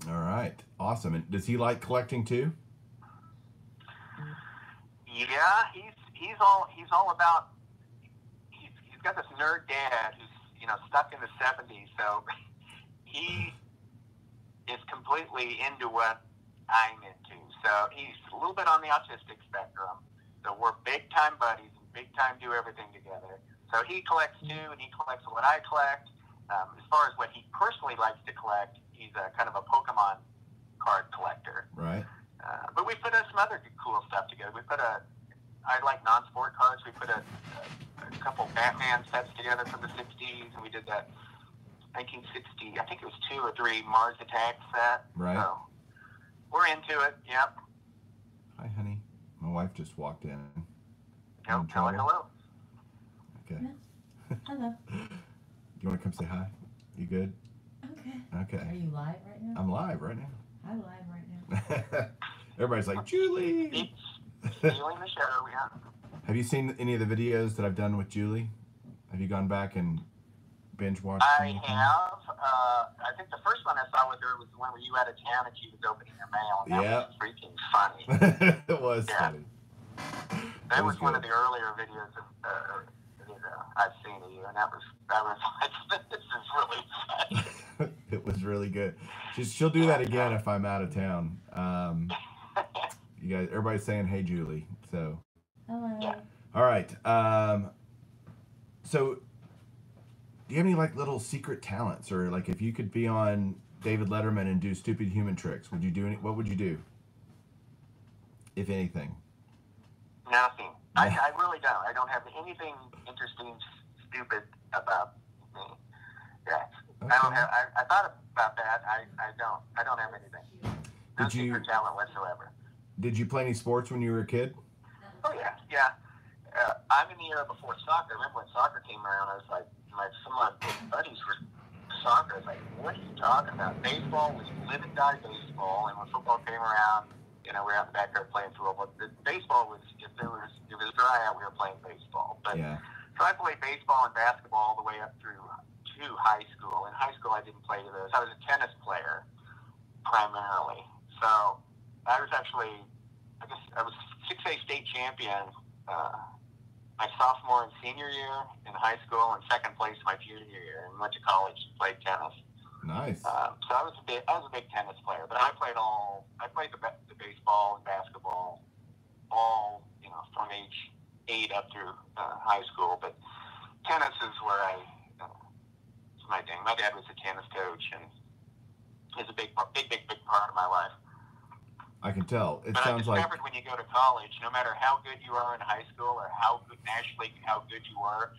All right, awesome. And does he like collecting too? Yeah, he's all about. He's got this nerd dad who's stuck in the 70s, so he is completely into what I'm into. So he's a little bit on the autistic spectrum. So we're big time buddies and big time do everything together. So he collects too, and he collects what I collect. As far as what he personally likes to collect, he's a kind of a Pokemon card collector. Right. But we put some other cool stuff together. I like non-sport cards. We put a couple Batman sets together from the 60s, and we did that 1960, I think it was 2 or 3 Mars Attack set. Right. So we're into it, yep. Hi, honey. My wife just walked in. Tell her hello. Okay. Yeah. Hello. You want to come say hi? You good? Okay. Okay. Are you live right now? I'm live right now. I'm live right now. Everybody's like, Julie! Stealing the show, yeah. Have you seen any of the videos that I've done with Julie? Have you gone back and binge watched I anything? have. I think the first one I saw with her was the one where you out of town and she was opening her mail. And that was freaking funny. It was funny. That was one of the earlier videos of, I've seen of you, and that was like, this is really funny. It was really good. She'll do that again if I'm out of town. You guys, everybody's saying, "Hey, Julie." So. Hello. Yeah. All right. So, do you have any like little secret talents, or like if you could be on David Letterman and do stupid human tricks, would you do any? What would you do, if anything? Nothing. I really don't. I don't have anything interesting, stupid about me. Yeah. Okay. I don't have. I thought about that. I don't. I don't have anything. No secret talent whatsoever. Did you play any sports when you were a kid? Oh yeah, yeah. I'm in the era before soccer. I remember when soccer came around. I was like, some of my buddies were soccer. I was like, what are you talking about? Baseball was live and die baseball, and when football came around, we were out in the backyard playing football. But baseball was, if it was dry out, we were playing baseball. But yeah. So I played baseball and basketball all the way up through to high school. In high school, I didn't play those. I was a tennis player primarily. So I was actually, I guess I was 6A state champion my sophomore and senior year in high school, and second place my junior year, and went to college and played tennis. Nice. So I was a big tennis player, but I played the baseball and basketball all from age 8 up through high school. But tennis is where it's my thing. My dad was a tennis coach, and it's a big part of my life. I can tell. It but sounds I discovered when you go to college, no matter how good you are in high school or how good nationally how good you were,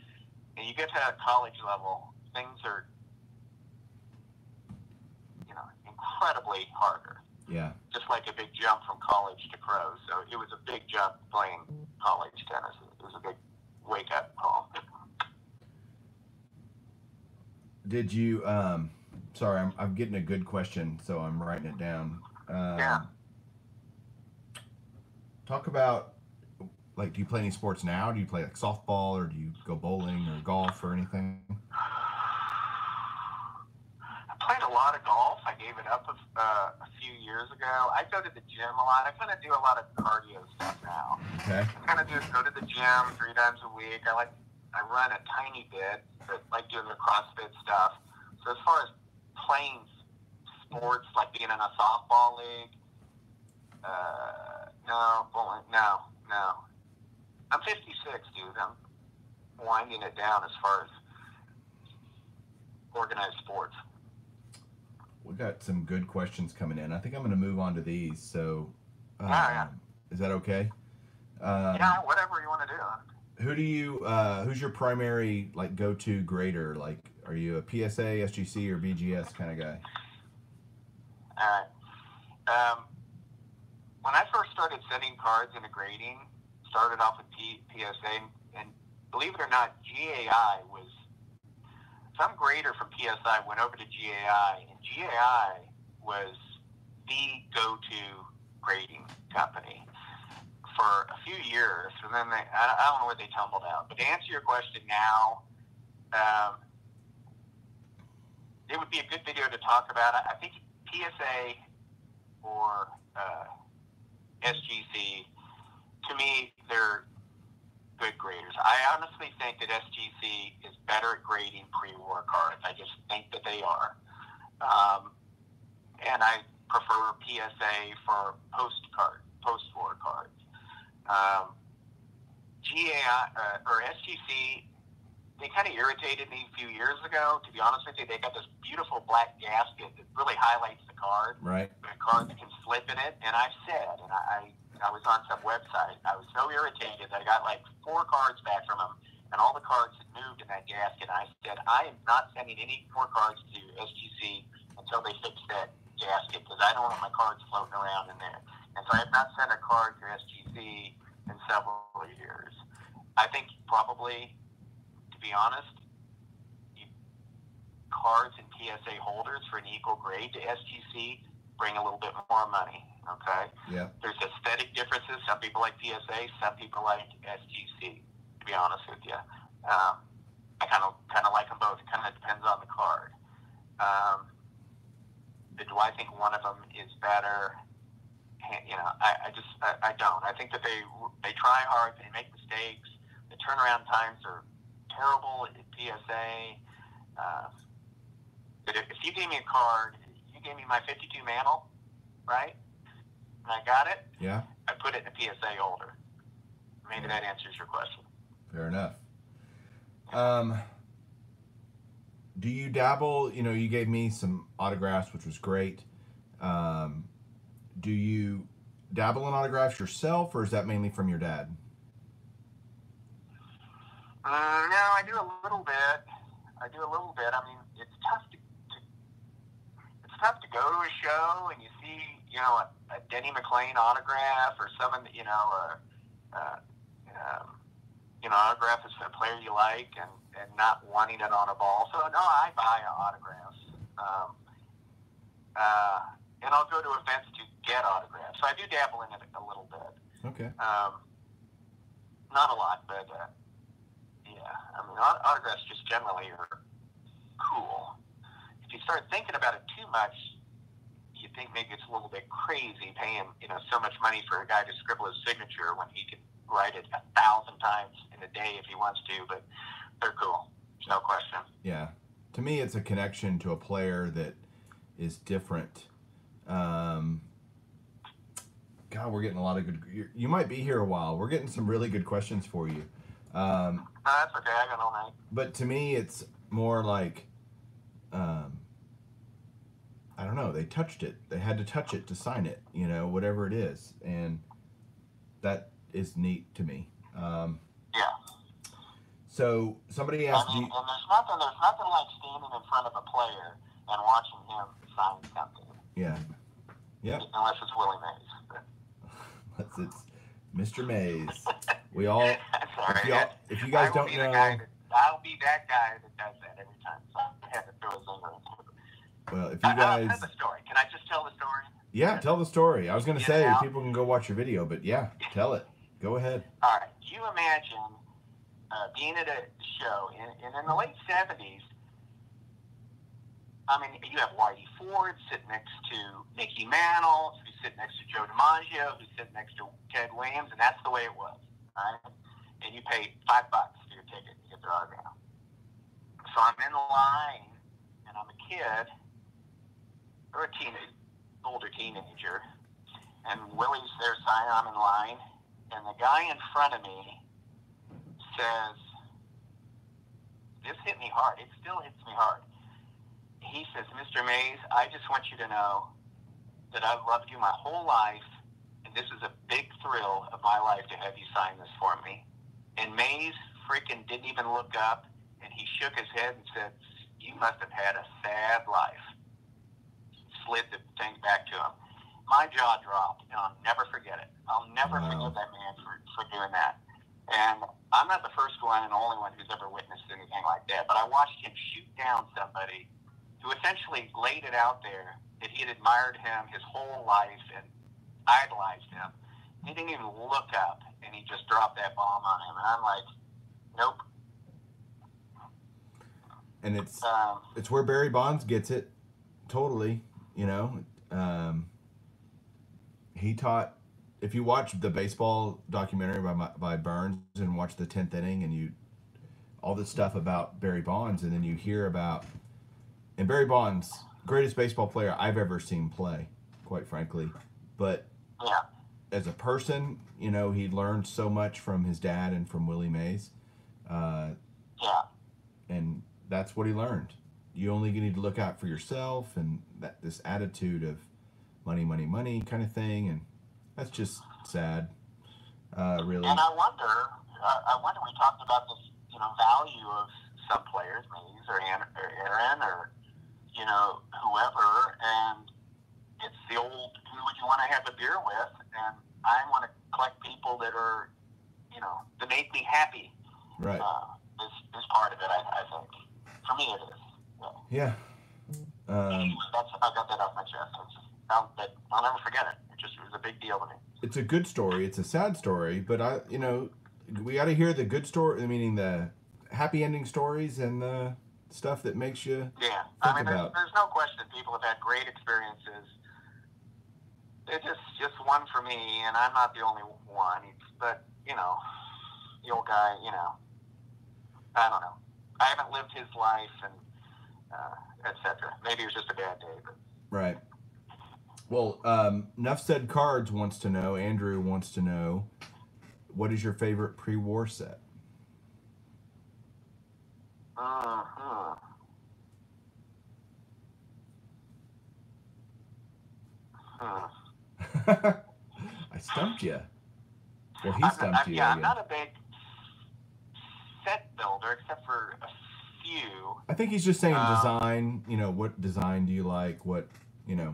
and you get to that college level, things are incredibly harder. Yeah. Just like a big jump from college to pro. So it was a big jump playing college tennis. It was a big wake up call. Did you? Sorry, I'm getting a good question, so I'm writing it down. Yeah. Talk about, like, do you play any sports now? Do you play like softball, or do you go bowling or golf or anything? I played a lot of golf. I gave it up a few years ago. I go to the gym a lot. I kind of do a lot of cardio stuff now. Okay. I kind of go to the gym 3 times a week. I run a tiny bit, but like doing the CrossFit stuff. So as far as playing sports, like being in a softball league, no. I'm 56, dude. I'm winding it down as far as organized sports. We got some good questions coming in. I think I'm going to move on to these. So, Yeah. Is that okay? Yeah, whatever you want to do. Who do you? Who's your primary like go-to grader? Like, are you a PSA, SGC, or BGS kind of guy? All right. When I first started sending cards into grading, started off with PSA, and believe it or not, GAI was some grader from PSI went over to GAI, and GAI was the go-to grading company for a few years, and then I don't know where they tumbled out. But to answer your question now, it would be a good video to talk about. I think PSA or SGC, to me, they're good graders. I honestly think that SGC is better at grading pre-war cards. I just think that they are. And I prefer PSA for post-war cards. GAI or SGC, they kind of irritated me a few years ago. To be honest with you, they got this beautiful black gasket that really highlights the card. Right. The card that can slip in it. And I said, and I was on some website, I was so irritated that I got like 4 cards back from them, and all the cards had moved in that gasket. And I said, I am not sending any more cards to SGC until they fix that gasket, because I don't want my cards floating around in there. And so I have not sent a card to SGC in several years. I think probably be honest, cards and PSA holders for an equal grade to SGC bring a little bit more money. Okay. Yeah. There's aesthetic differences. Some people like PSA. Some people like SGC. To be honest with you, I kind of like them both. It kind of depends on the card. Do I think one of them is better? I don't. I think that they try hard. They make mistakes. The turnaround times are terrible at PSA. But if you gave me a card, you gave me my 52 mantle, right? And I got it. Yeah. I put it in a PSA holder. Maybe that answers your question. Fair enough. Do you dabble? You gave me some autographs, which was great. Do you dabble in autographs yourself, or is that mainly from your dad? No, I do a little bit. I mean, it's tough to go to a show and you see, a Denny McClain autograph or someone, autograph is for a player you like and not wanting it on a ball. So no, I buy autographs. And I'll go to events to get autographs. So I do dabble in it a little bit. Okay. Not a lot, but yeah. I mean, autographs just generally are cool. If you start thinking about it too much, you think maybe it's a little bit crazy paying, so much money for a guy to scribble his signature when he can write it 1,000 times in a day if he wants to, but they're cool. There's no question. Yeah. To me, it's a connection to a player that is different. God, we're getting a lot of good. You might be here a while. We're getting some really good questions for you. No, that's okay. I got all night. But to me, it's more like, I don't know. They touched it. They had to touch it to sign it. Whatever it is, and that is neat to me. Yeah. So somebody asked, and there's nothing like standing in front of a player and watching him sign something. Yeah. Yep. Unless it's Willie Mays. Unless it's Mr. Mays. We all. Sorry. If you guys don't know, I'll be that guy that does that every time. So I had to throw a zinger into it. Well, if you guys. Tell the story. Can I just tell the story? Yeah, tell the story. I was going to say people can go watch your video, but yeah, tell it. Go ahead. All right. You imagine being at a show, and in the late 70s, I mean, you have Whitey Ford sitting next to Mickey Mantle, who's sitting next to Joe DiMaggio, who's sitting next to Ted Williams, and that's the way it was, right? And you pay $5 for your ticket to get their autograph. So I'm in line, and I'm a kid, or a older teenager, and Willie's there signing, I'm in line, and the guy in front of me says, this hit me hard. It still hits me hard. He says, Mr. Mays, I just want you to know that I've loved you my whole life, and this is a big thrill of my life to have you sign this for me. And Mays freaking didn't even look up, and he shook his head and said, you must have had a sad life. Slid the thing back to him. My jaw dropped, and I'll never forget it. I'll never forgive that man for doing that. And I'm not the first one and only one who's ever witnessed anything like that, but I watched him shoot down somebody who essentially laid it out there that he had admired him his whole life and idolized him. He didn't even look up, and he just dropped that bomb on him. And I'm like, nope. And it's where Barry Bonds gets it, totally. He taught. If you watch the baseball documentary by Burns and watch the 10th inning, and all this stuff about Barry Bonds, and then you hear about. And Barry Bonds, greatest baseball player I've ever seen play, quite frankly. But as a person, he learned so much from his dad and from Willie Mays. And that's what he learned. You only need to look out for yourself, and this attitude of money, money, money kind of thing. And that's just sad, really. And I wonder, we talked about this, value of some players, Mays or Aaron or whoever, and it's the old, who would you want to have a beer with? And I want to collect people that are, that make me happy. Right. Is part of it. good. I think for me it is. Yeah. Anyway, I got that off my chest. I'll never forget it. It was a big deal to me. It's a good story. It's a sad story, but we got to hear the good story. Meaning the happy ending stories and the stuff that makes you Yeah. think I mean, about. there's no question people have had great experiences. It's just one for me, and I'm not the only one. But the old guy, I don't know. I haven't lived his life, and etc. Maybe it was just a bad day. But. Right. Well, Nuff Said Cards wants to know, Andrew wants to know, what is your favorite pre-war set? Mm-hmm. I stumped you. Well, he stumped you. Yeah, I'm not a big set builder, except for a few. I think he's just saying design. What design do you like? What. Yeah.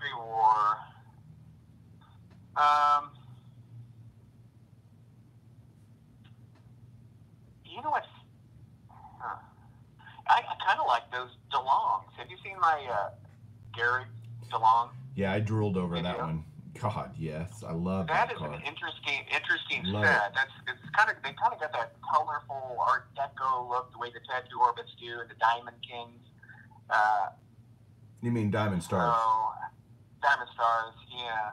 Pre-war. You know what? I kind of like those DeLongs. Have you seen my Gary DeLong? Yeah, I drooled over video? that one. God, yes, I love that. That Is card. an interesting Love set. it. They kind of got that colorful Art Deco look, the way the Tattoo Orbits do, and the Diamond Kings. You mean Diamond Stars? Oh, Diamond Stars, yeah.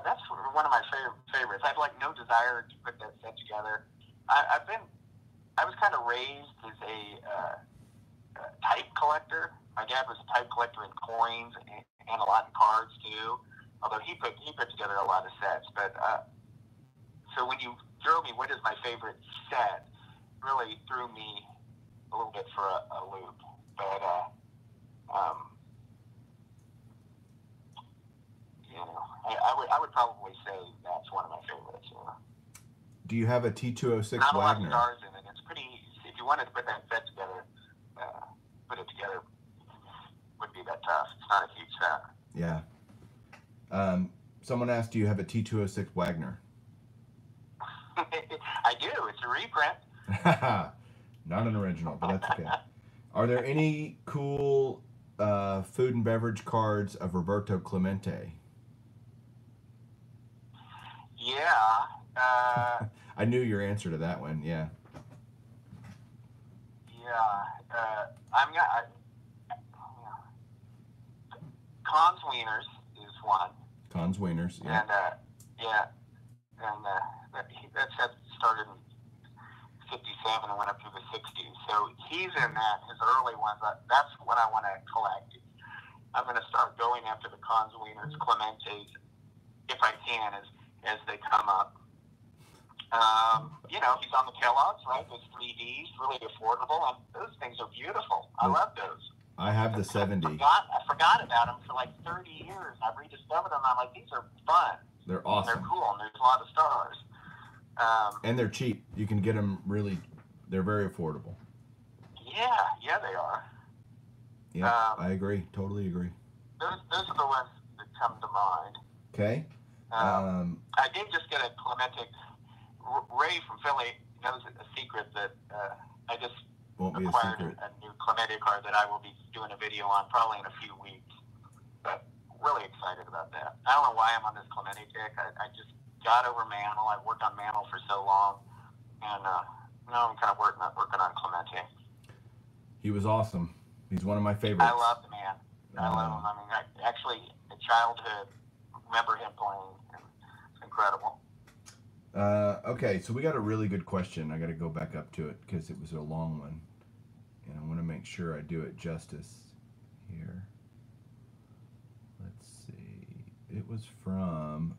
That's one of my favorites. I've no desire to put that set together. I was kind of raised as a type collector. My dad was a type collector in coins and a lot in cards too. Although he put together a lot of sets. But so when you throw me, what is my favorite set? Really threw me a little bit for a loop. But I would probably say that's one of my favorites. Do you have a T206 Not a lot of Wagner? stars in it. It's pretty easy. If you wanted to put that set together, put it together wouldn't be that tough. It's not a huge set. Yeah. Someone asked, do you have a T206 Wagner? I do. It's a reprint. Not an original, but that's okay. Are there any cool food and beverage cards of Roberto Clemente? Yeah. I knew your answer to that one. Yeah. Cons Wieners is one. Cons Wieners, yeah. And that set started in 57 and went up through the 60s. So he's in that, his early ones. That's what I want to collect. I'm going to start going after the Cons Wieners, Clementes, if I can, as they come up. He's on the Kellogg's, right? Those 3Ds, really affordable. And those things are beautiful. I love those. I have the 70. I forgot about them for 30 years. I've rediscovered them. I'm like, these are fun. They're awesome. They're cool, and there's a lot of stars. And they're cheap. You can get them they're very affordable. Yeah, they are. Yeah, I agree. Totally agree. Those are the ones that come to mind. Okay. I did just get a Clemente. Ray from Philly knows a secret that I just Won't be a acquired secret. a new Clemente card that I will be doing a video on probably in a few weeks. But really excited about that. I don't know why I'm on this Clemente kick. I just got over Mantle. I've worked on Mantle for so long, and now I'm kind of working on Clemente. He was awesome. He's one of my favorites. I love the man. I love him. I mean, actually, in childhood, remember him playing. It's incredible. Okay, so we got a really good question. I got to go back up to it because it was a long one, and I want to make sure I do it justice here. Let's see. It was from...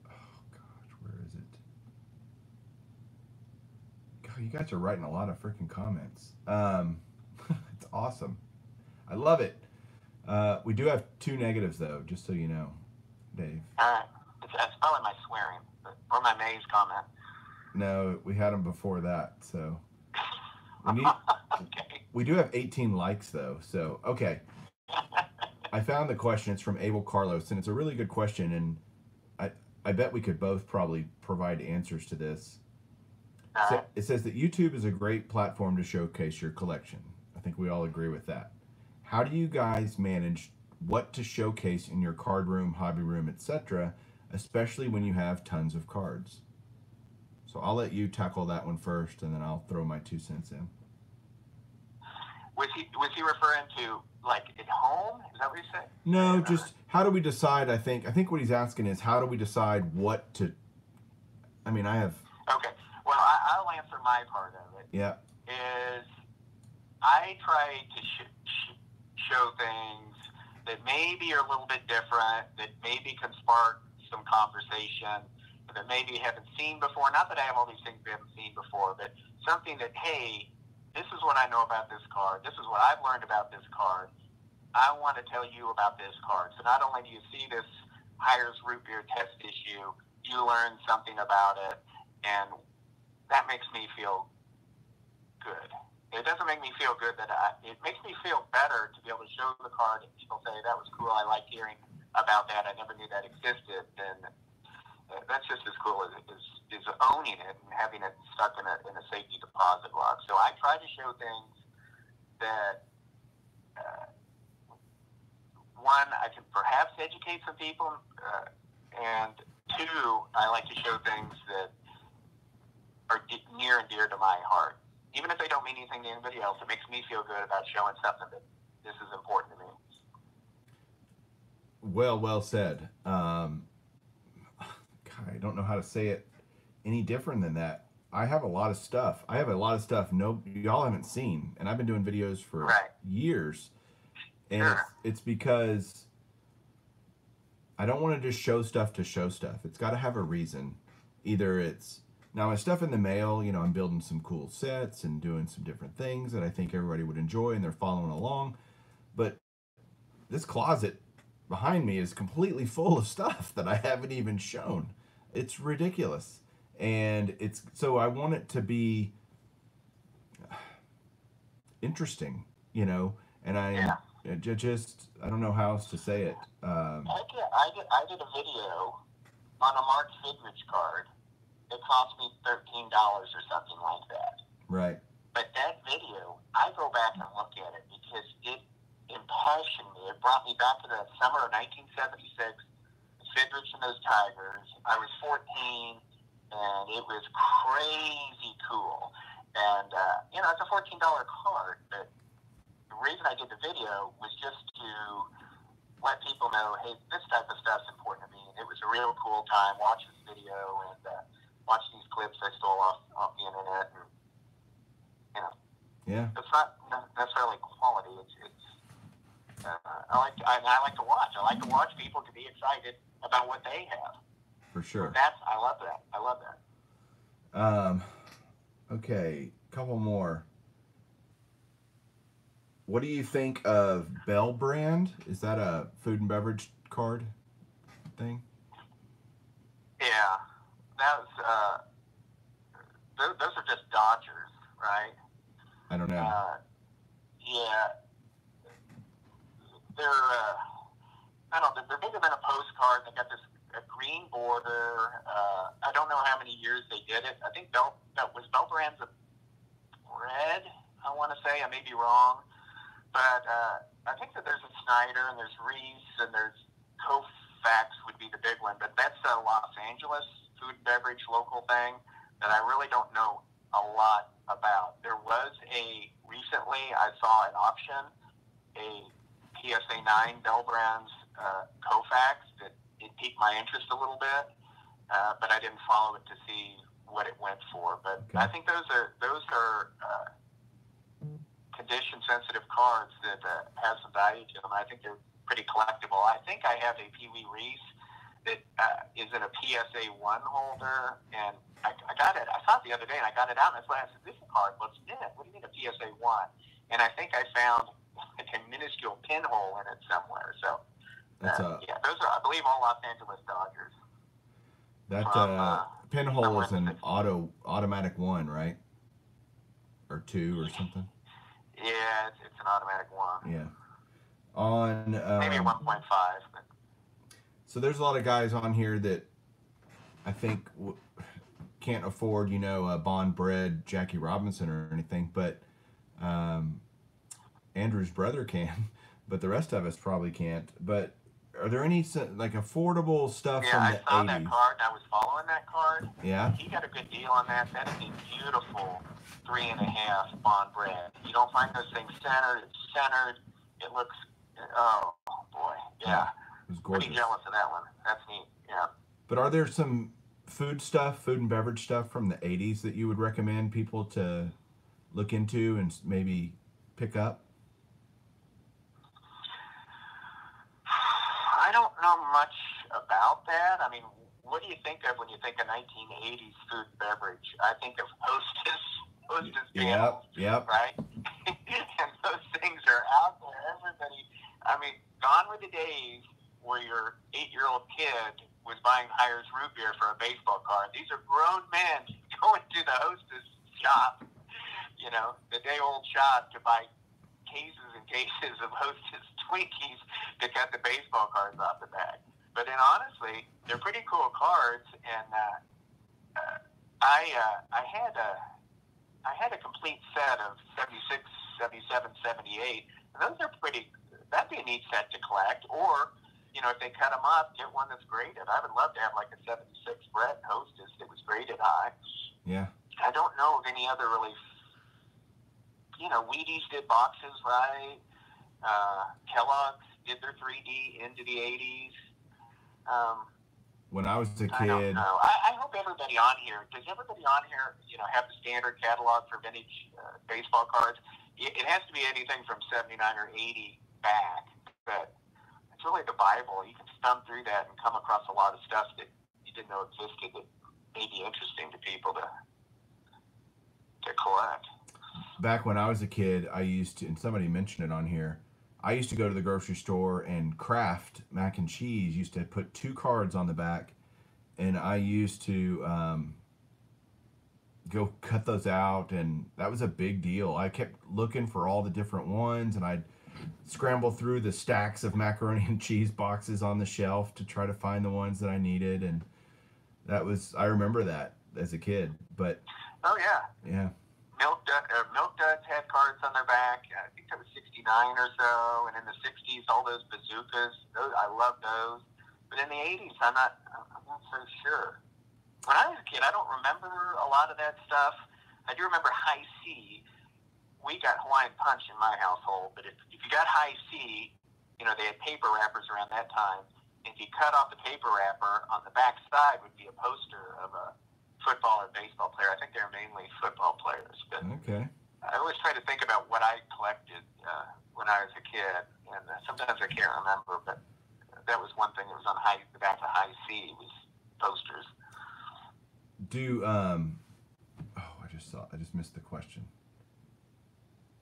Oh, gosh, where is it? God, you guys are writing a lot of freaking comments. It's awesome. I love it. We do have 2 negatives, though, just so you know, Dave. All right. It's probably my swearing, or my Maze comment. No, we had them before that, so... Okay. We do have 18 likes, though, so, okay. I found the question. It's from Abel Carlos, and it's a really good question, and I bet we could both probably provide answers to this. So it says that YouTube is a great platform to showcase your collection. I think we all agree with that. How do you guys manage what to showcase in your card room, hobby room, etc., especially when you have tons of cards? So I'll let you tackle that one first, and then I'll throw my 2 cents in. Was he referring to like at home? Is that what you said? No, just how do we decide? I think what he's asking is how do we decide what to. I mean, I have. Okay. Well, I'll answer my part of it. Yeah. Is I try to show things that maybe are a little bit different, that maybe can spark some conversation, that maybe you haven't seen before. Not that I have all these things we haven't seen before, but something that, hey, this is what I know about this card. This is what I've learned about this card. I want to tell you about this card. So not only do you see this Hires root beer test issue, you learn something about it, and that makes me feel good. It doesn't make me feel good it makes me feel better to be able to show the card and people say, that was cool, I like hearing about that, I never knew that existed, then that's just as cool as owning it and having it stuck in a safety deposit box. So I try to show things that, one, I can perhaps educate some people, and two, I like to show things that are near and dear to my heart. Even if they don't mean anything to anybody else, it makes me feel good about showing something that this is important to me. Well said. God, I don't know how to say it any different than that. I have a lot of stuff. Y'all haven't seen, and I've been doing videos for years. And Sure. it's because I don't want to just show stuff to show stuff. It's got to have a reason. Either it's now my stuff in the mail, I'm building some cool sets and doing some different things that I think everybody would enjoy, and they're following along. But this closet behind me is completely full of stuff that I haven't even shown. It's ridiculous. And so I want it to be interesting, and I don't know how else to say it. I did a video on a Mark Fidrich card. It cost me $13 or something like that. Right. But that video, I go back and look at it because it impassioned me. It brought me back to the summer of 1976. Fidrich and those Tigers. I was 14, and it was crazy cool. And, it's a $14 card, but the reason I did the video was just to let people know, hey, this type of stuff's important to me. And it was a real cool time. Watch this video and watch these clips I stole off the internet. And, yeah, it's not necessarily quality. I like to watch. I like to watch people to be excited about what they have. For sure. I love that. Okay, couple more. What do you think of Bell Brand? Is that a food and beverage card thing? Yeah, those are just Dodgers, right? I don't know. Yeah, they're bigger than a postcard. They got a green border. I don't know how many years they did it. I think Bell Brand's a bread, I want to say. I may be wrong. But I think that there's a Snyder and there's Reese and there's Koufax would be the big one. But that's a Los Angeles food and beverage local thing that I really don't know a lot about. There was recently I saw an auction, a PSA 9 Bell Brands Koufax that it piqued my interest a little bit, but I didn't follow it to see what it went for. But okay. I think those are condition-sensitive cards that have some value to them. I think they're pretty collectible. I think I have a Pee Wee Reese that is in a PSA 1 holder, and I got it. I saw it the other day, and I got it out, and I said, this card looks mint. What do you mean a PSA 1? And I think I found like a minuscule pinhole in it somewhere. So, yeah, those are, I believe, all Los Angeles Dodgers. That pinhole is an automatic 1, right? Or 2 or something? Yeah, it's an automatic 1. Yeah. On maybe a 1.5. But. so there's a lot of guys on here that I think can't afford, you know, a Bond bred Jackie Robinson or anything, but Andrew's brother can, but the rest of us probably can't. But are there any like affordable stuff Yeah, from I the saw 80s? that card. I was following that card. Yeah. He got a good deal on that. That is a beautiful 3.5 Bond bread. You don't find those things centered. It's centered. It looks, oh boy, yeah. It was gorgeous. Pretty jealous of that one. That's neat. Yeah. But are there some food and beverage stuff from the 80s that you would recommend people to look into and maybe pick up? I don't know much about that. I mean, what do you think of when you think of 1980s food and beverage? I think of Hostess panels, yep. right? And those things are out there. Everybody, I mean, gone were the days where your 8-year-old kid was buying Hires root beer for a baseball card. These are grown men going to the Hostess shop, you know, the day-old shop to buy cases and cases of Hostess Twinkies to cut the baseball cards off the bag. But then honestly, they're pretty cool cards, and I had a complete set of 76, 77, 78. And those are pretty. That'd be a neat set to collect. Or, you know, if they cut them up, get one that's graded. I would love to have like a 76 Brett Hostess that was graded high. Yeah. I don't know of any other really. You know, Wheaties did boxes, right? Kellogg's did their 3D into the 80s. When I was a kid, I don't know. I hope everybody on here, does everybody on here, you know, have the standard catalog for vintage baseball cards? It has to be anything from 79 or 80 back, but it's really the Bible. You can thumb through that and come across a lot of stuff that you didn't know existed that may be interesting to people to collect. Back when I was a kid, I used to, and somebody mentioned it on here, I used to go to the grocery store, and Kraft mac and cheese used to put 2 cards on the back, and I used to go cut those out, and that was a big deal. I kept looking for all the different ones, and I'd scramble through the stacks of macaroni and cheese boxes on the shelf to try to find the ones that I needed, and I remember that as a kid. But oh yeah, yeah. Milk Duds had cards on their back. I think that was 69 or so. And in the 60s, all those bazookas, I love those. But in the 80s, I'm not so sure. When I was a kid, I don't remember a lot of that stuff. I do remember High C. We got Hawaiian Punch in my household. But if you got High C, you know, they had paper wrappers around that time. If you cut off the paper wrapper, on the back side would be a poster of a football or baseball player. I think they're mainly football players. But okay. I always try to think about what I collected when I was a kid, and sometimes I can't remember. But that was one thing that was on the back of High C was posters. I just missed the question.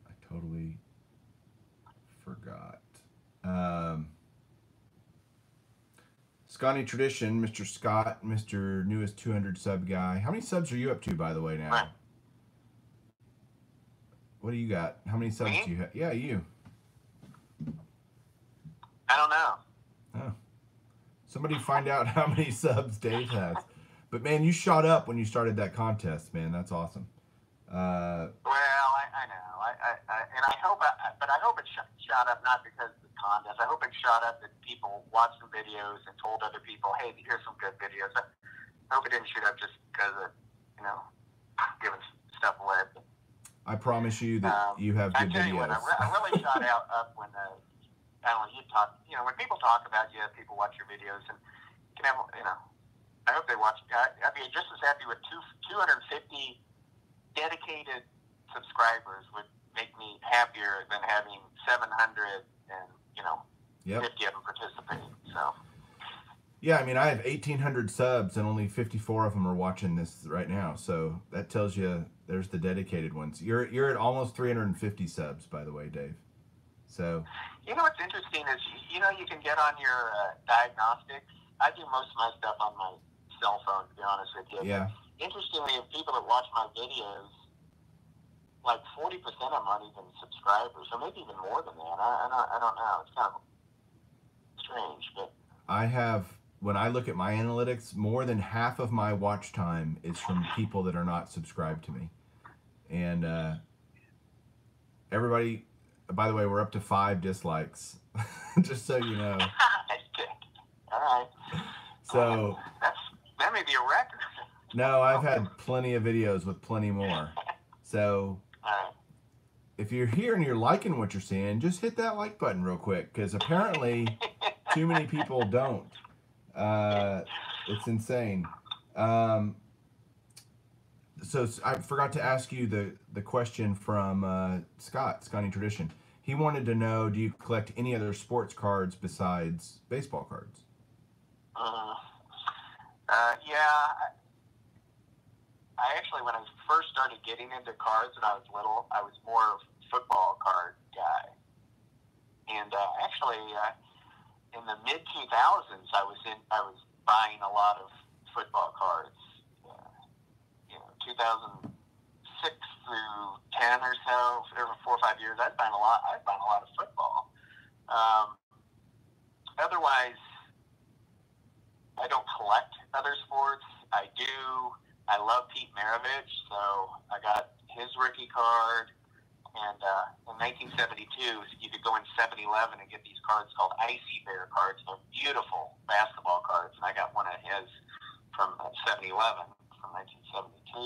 I totally forgot. Scotty Tradition, Mr. Scott, Mr. Newest 200 sub guy. How many subs are you up to, by the way, now? Right. What do you got? How many subs Me? do you have? Yeah, you. I don't know. Oh. Somebody find out how many subs Dave has. But, man, you shot up when you started that contest, man. That's awesome. Well, I know. And I hope it shot up not because of the contest. I hope it shot up that people watched some videos and told other people, hey, here's some good videos. I hope it didn't shoot up just because of, you know, giving stuff away. But, I promise you that you have good videos. I really shot up when I don't know, when people talk about you, people watch your videos, and you can have, I hope they watch. I'd be just as happy with 250 dedicated subscribers would make me happier than having 700 and, Yep. 50 of them participating. So. Yeah, I mean, I have 1,800 subs, and only 54 of them are watching this right now. So that tells you there's the dedicated ones. You're at almost 350 subs, by the way, Dave. So. You know what's interesting is, you can get on your diagnostics. I do most of my stuff on my cell phone, to be honest with you. Yeah. Interestingly, people that watch my videos, like 40% of them aren't even subscribers, or maybe even more than that. I don't know. It's kind of strange, but I have, when I look at my analytics, more than half of my watch time is from people that are not subscribed to me. And everybody, by the way, we're up to 5 dislikes, just so you know. All right. So that may be a record. no, I've had plenty of videos with plenty more. So All right. if you're here and you're liking what you're seeing, just hit that like button real quick, because apparently too many people don't. It's insane. So I forgot to ask you the question from Scotty Tradition. He wanted to know, do you collect any other sports cards besides baseball cards? Yeah. I actually, when I first started getting into cards when I was little, I was more of a football card guy. And actually, in the mid 2000s, I was buying a lot of football cards. 2006 through 10 or so, over 4 or 5 years, I'd buying a lot of football. Otherwise, I don't collect other sports. I love Pete Maravich, so I got his rookie card. And in 1972, you could go in 7-Eleven and get these cards called Icy Bear cards. They're beautiful basketball cards, and I got one of his from 7-Eleven from 1972.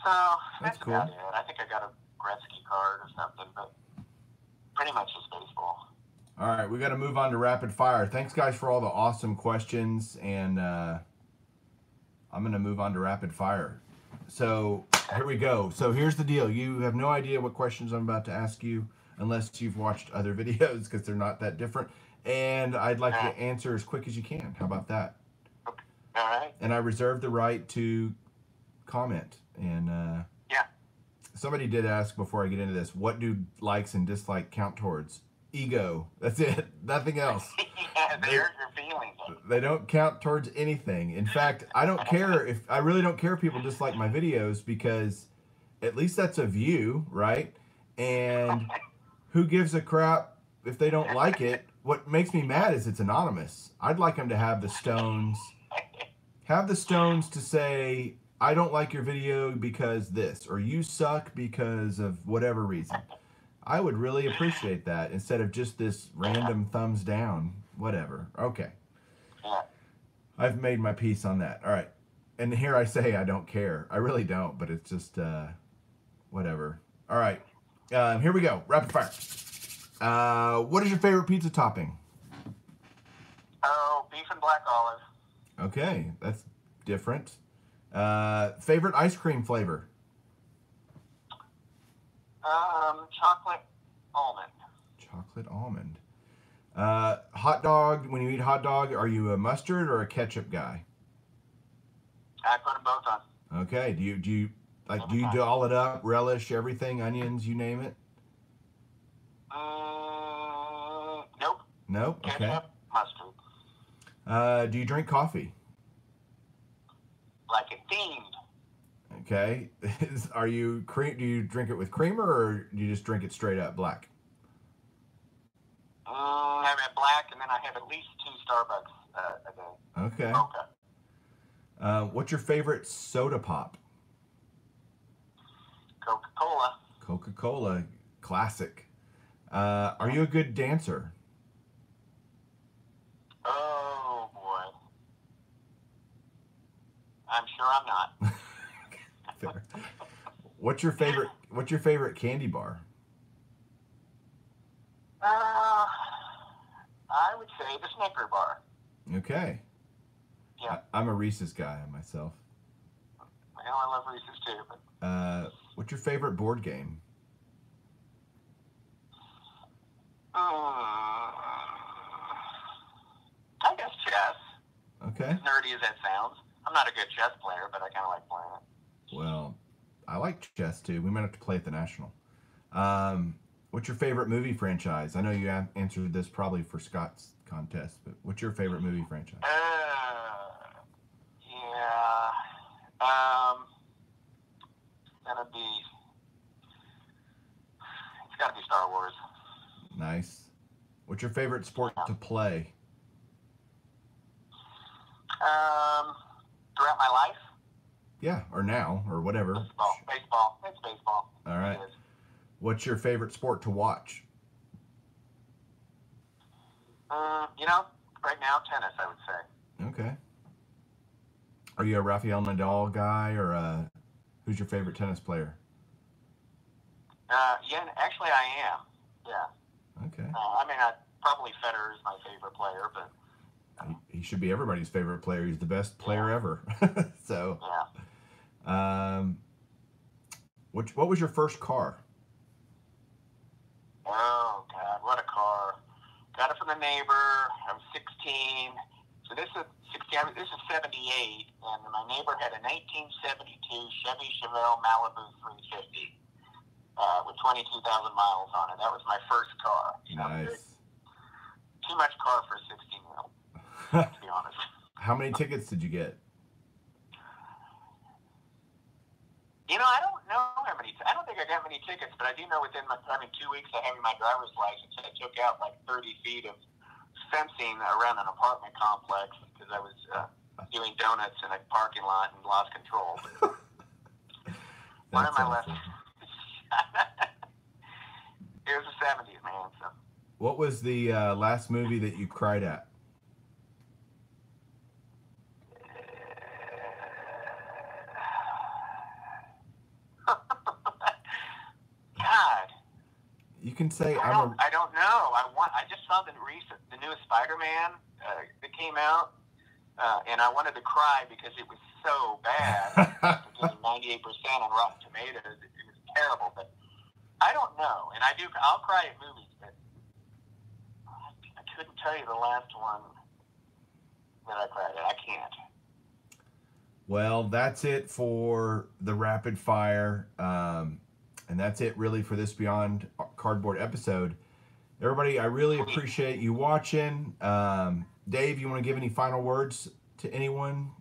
So that's cool. about it. I think I got a Gretzky card or something, but pretty much just baseball. All right, we got to move on to rapid fire. Thanks, guys, for all the awesome questions, and I'm going to move on to rapid fire. So here we go. So here's the deal. You have no idea what questions I'm about to ask you unless you've watched other videos, because they're not that different. And I'd like you to answer as quick as you can. How about that? All right. And I reserve the right to comment. And yeah. Somebody did ask before I get into this, what do likes and dislike count towards? Ego. That's it. Nothing else. Yeah, there's your feelings. They don't count towards anything. In fact, I really don't care if people dislike my videos, because at least that's a view, right? And who gives a crap if they don't like it? What makes me mad is it's anonymous. I'd like them to have the stones to say, I don't like your video because this, or you suck because of whatever reason. I would really appreciate that, instead of just this random thumbs down, whatever. Okay. I've made my peace on that. All right. And here I say I don't care. I really don't, but it's just whatever. All right. Here we go. Rapid fire. What is your favorite pizza topping? Oh, beef and black olive. Okay, that's different. Favorite ice cream flavor? Chocolate almond. Chocolate almond. Hot dog. When you eat hot dog, are you a mustard or a ketchup guy? I put them both on. Okay. Do you doll it up, relish everything, onions, you name it? Nope. Nope. Okay. Ketchup, mustard. Do you drink coffee? Like a fiend. Okay. Do you drink it with creamer, or do you just drink it straight up black? I have black, and then I have at least 2 Starbucks a day. Okay. Okay. What's your favorite soda pop? Coca-Cola. Coca-Cola, classic. Are you a good dancer? Oh boy. I'm sure I'm not. Fair. What's your favorite candy bar? I would say the Snicker bar. Okay. Yeah. I'm a Reese's guy myself. Well, I love Reese's too, but. What's your favorite board game? I guess chess. Okay. As nerdy as that sounds. I'm not a good chess player, but I kind of like playing it. Well, I like chess too. We might have to play at the National. What's your favorite movie franchise? I know you answered this probably for Scott's contest, but what's your favorite movie franchise? Yeah. It's gonna be What's your favorite sport to play? Throughout my life? Yeah, or now, or whatever. Baseball. It's baseball. All right. What's your favorite sport to watch? Right now, tennis, I would say. Okay. Are you a Rafael Nadal guy, or who's your favorite tennis player? Yeah, actually I am. Yeah. Okay. Probably Federer is my favorite player, but he should be everybody's favorite player. He's the best player ever. So, yeah. What was your first car? Oh God, what a car! Got it from the neighbor. I was 16. So this is 16. This is 78, and my neighbor had a 1972 Chevy Chevelle Malibu 350 with 22,000 miles on it. That was my first car. Nice. Too much car for a 16-year-old, to be honest. How many tickets did you get? I don't know how many. I don't think I got many tickets, but I do know within 2 weeks of having my driver's license, I took out like 30 feet of fencing around an apartment complex because I was doing donuts in a parking lot and lost control. One of my left. It was the 70s, man. So. What was the last movie that you cried at? God. You can say I don't know. I just saw the newest Spider-Man that came out, and I wanted to cry because it was so bad. Getting 98% on Rotten Tomatoes, it was terrible. But I don't know, and I'll cry at movies, but I couldn't tell you the last one that I cried at. I can't. Well, that's it for the rapid fire. And that's it really for this Beyond Cardboard episode. Everybody, I really appreciate you watching. Dave, you want to give any final words to anyone?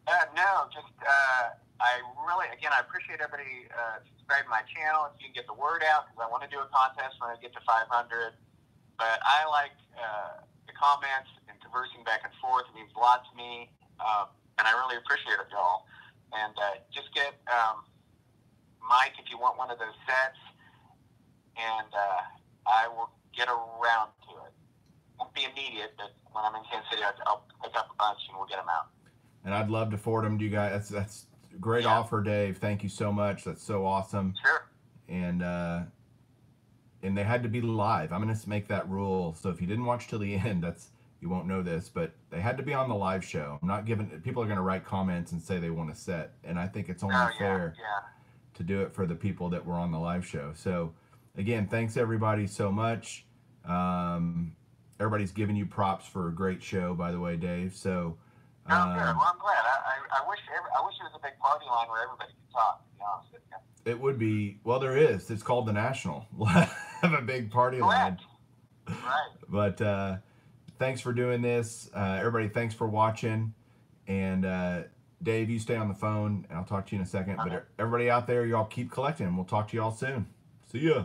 No, just I appreciate everybody subscribing to my channel. If you can get the word out, because I want to do a contest when I get to 500. But I like the comments and conversing back and forth. It means a lot to me, and I really appreciate it, y'all. And just get Mike if you want one of those sets, and I will get around to it. Won't be immediate, but when I'm in Kansas City, I'll pick up a bunch and we'll get them out. And I'd love to forward them to you guys. That's a great offer, Dave. Thank you so much. That's so awesome. Sure. And they had to be live. I'm going to make that rule. So if you didn't watch till the end, you won't know this, but they had to be on the live show. I'm not giving. People are going to write comments and say they want a set, and I think it's only fair to do it for the people that were on the live show. So again, thanks everybody so much. Everybody's giving you props for a great show, by the way, Dave. So good. Well, I'm glad. I wish it was a big party line where everybody could talk, to be honest with you. It would be. Well, there is. It's called the National. We'll have a big party line. Right. But thanks for doing this. Everybody, thanks for watching. And Dave, you stay on the phone, and I'll talk to you in a second. Okay. But everybody out there, y'all keep collecting. We'll talk to y'all soon. See ya.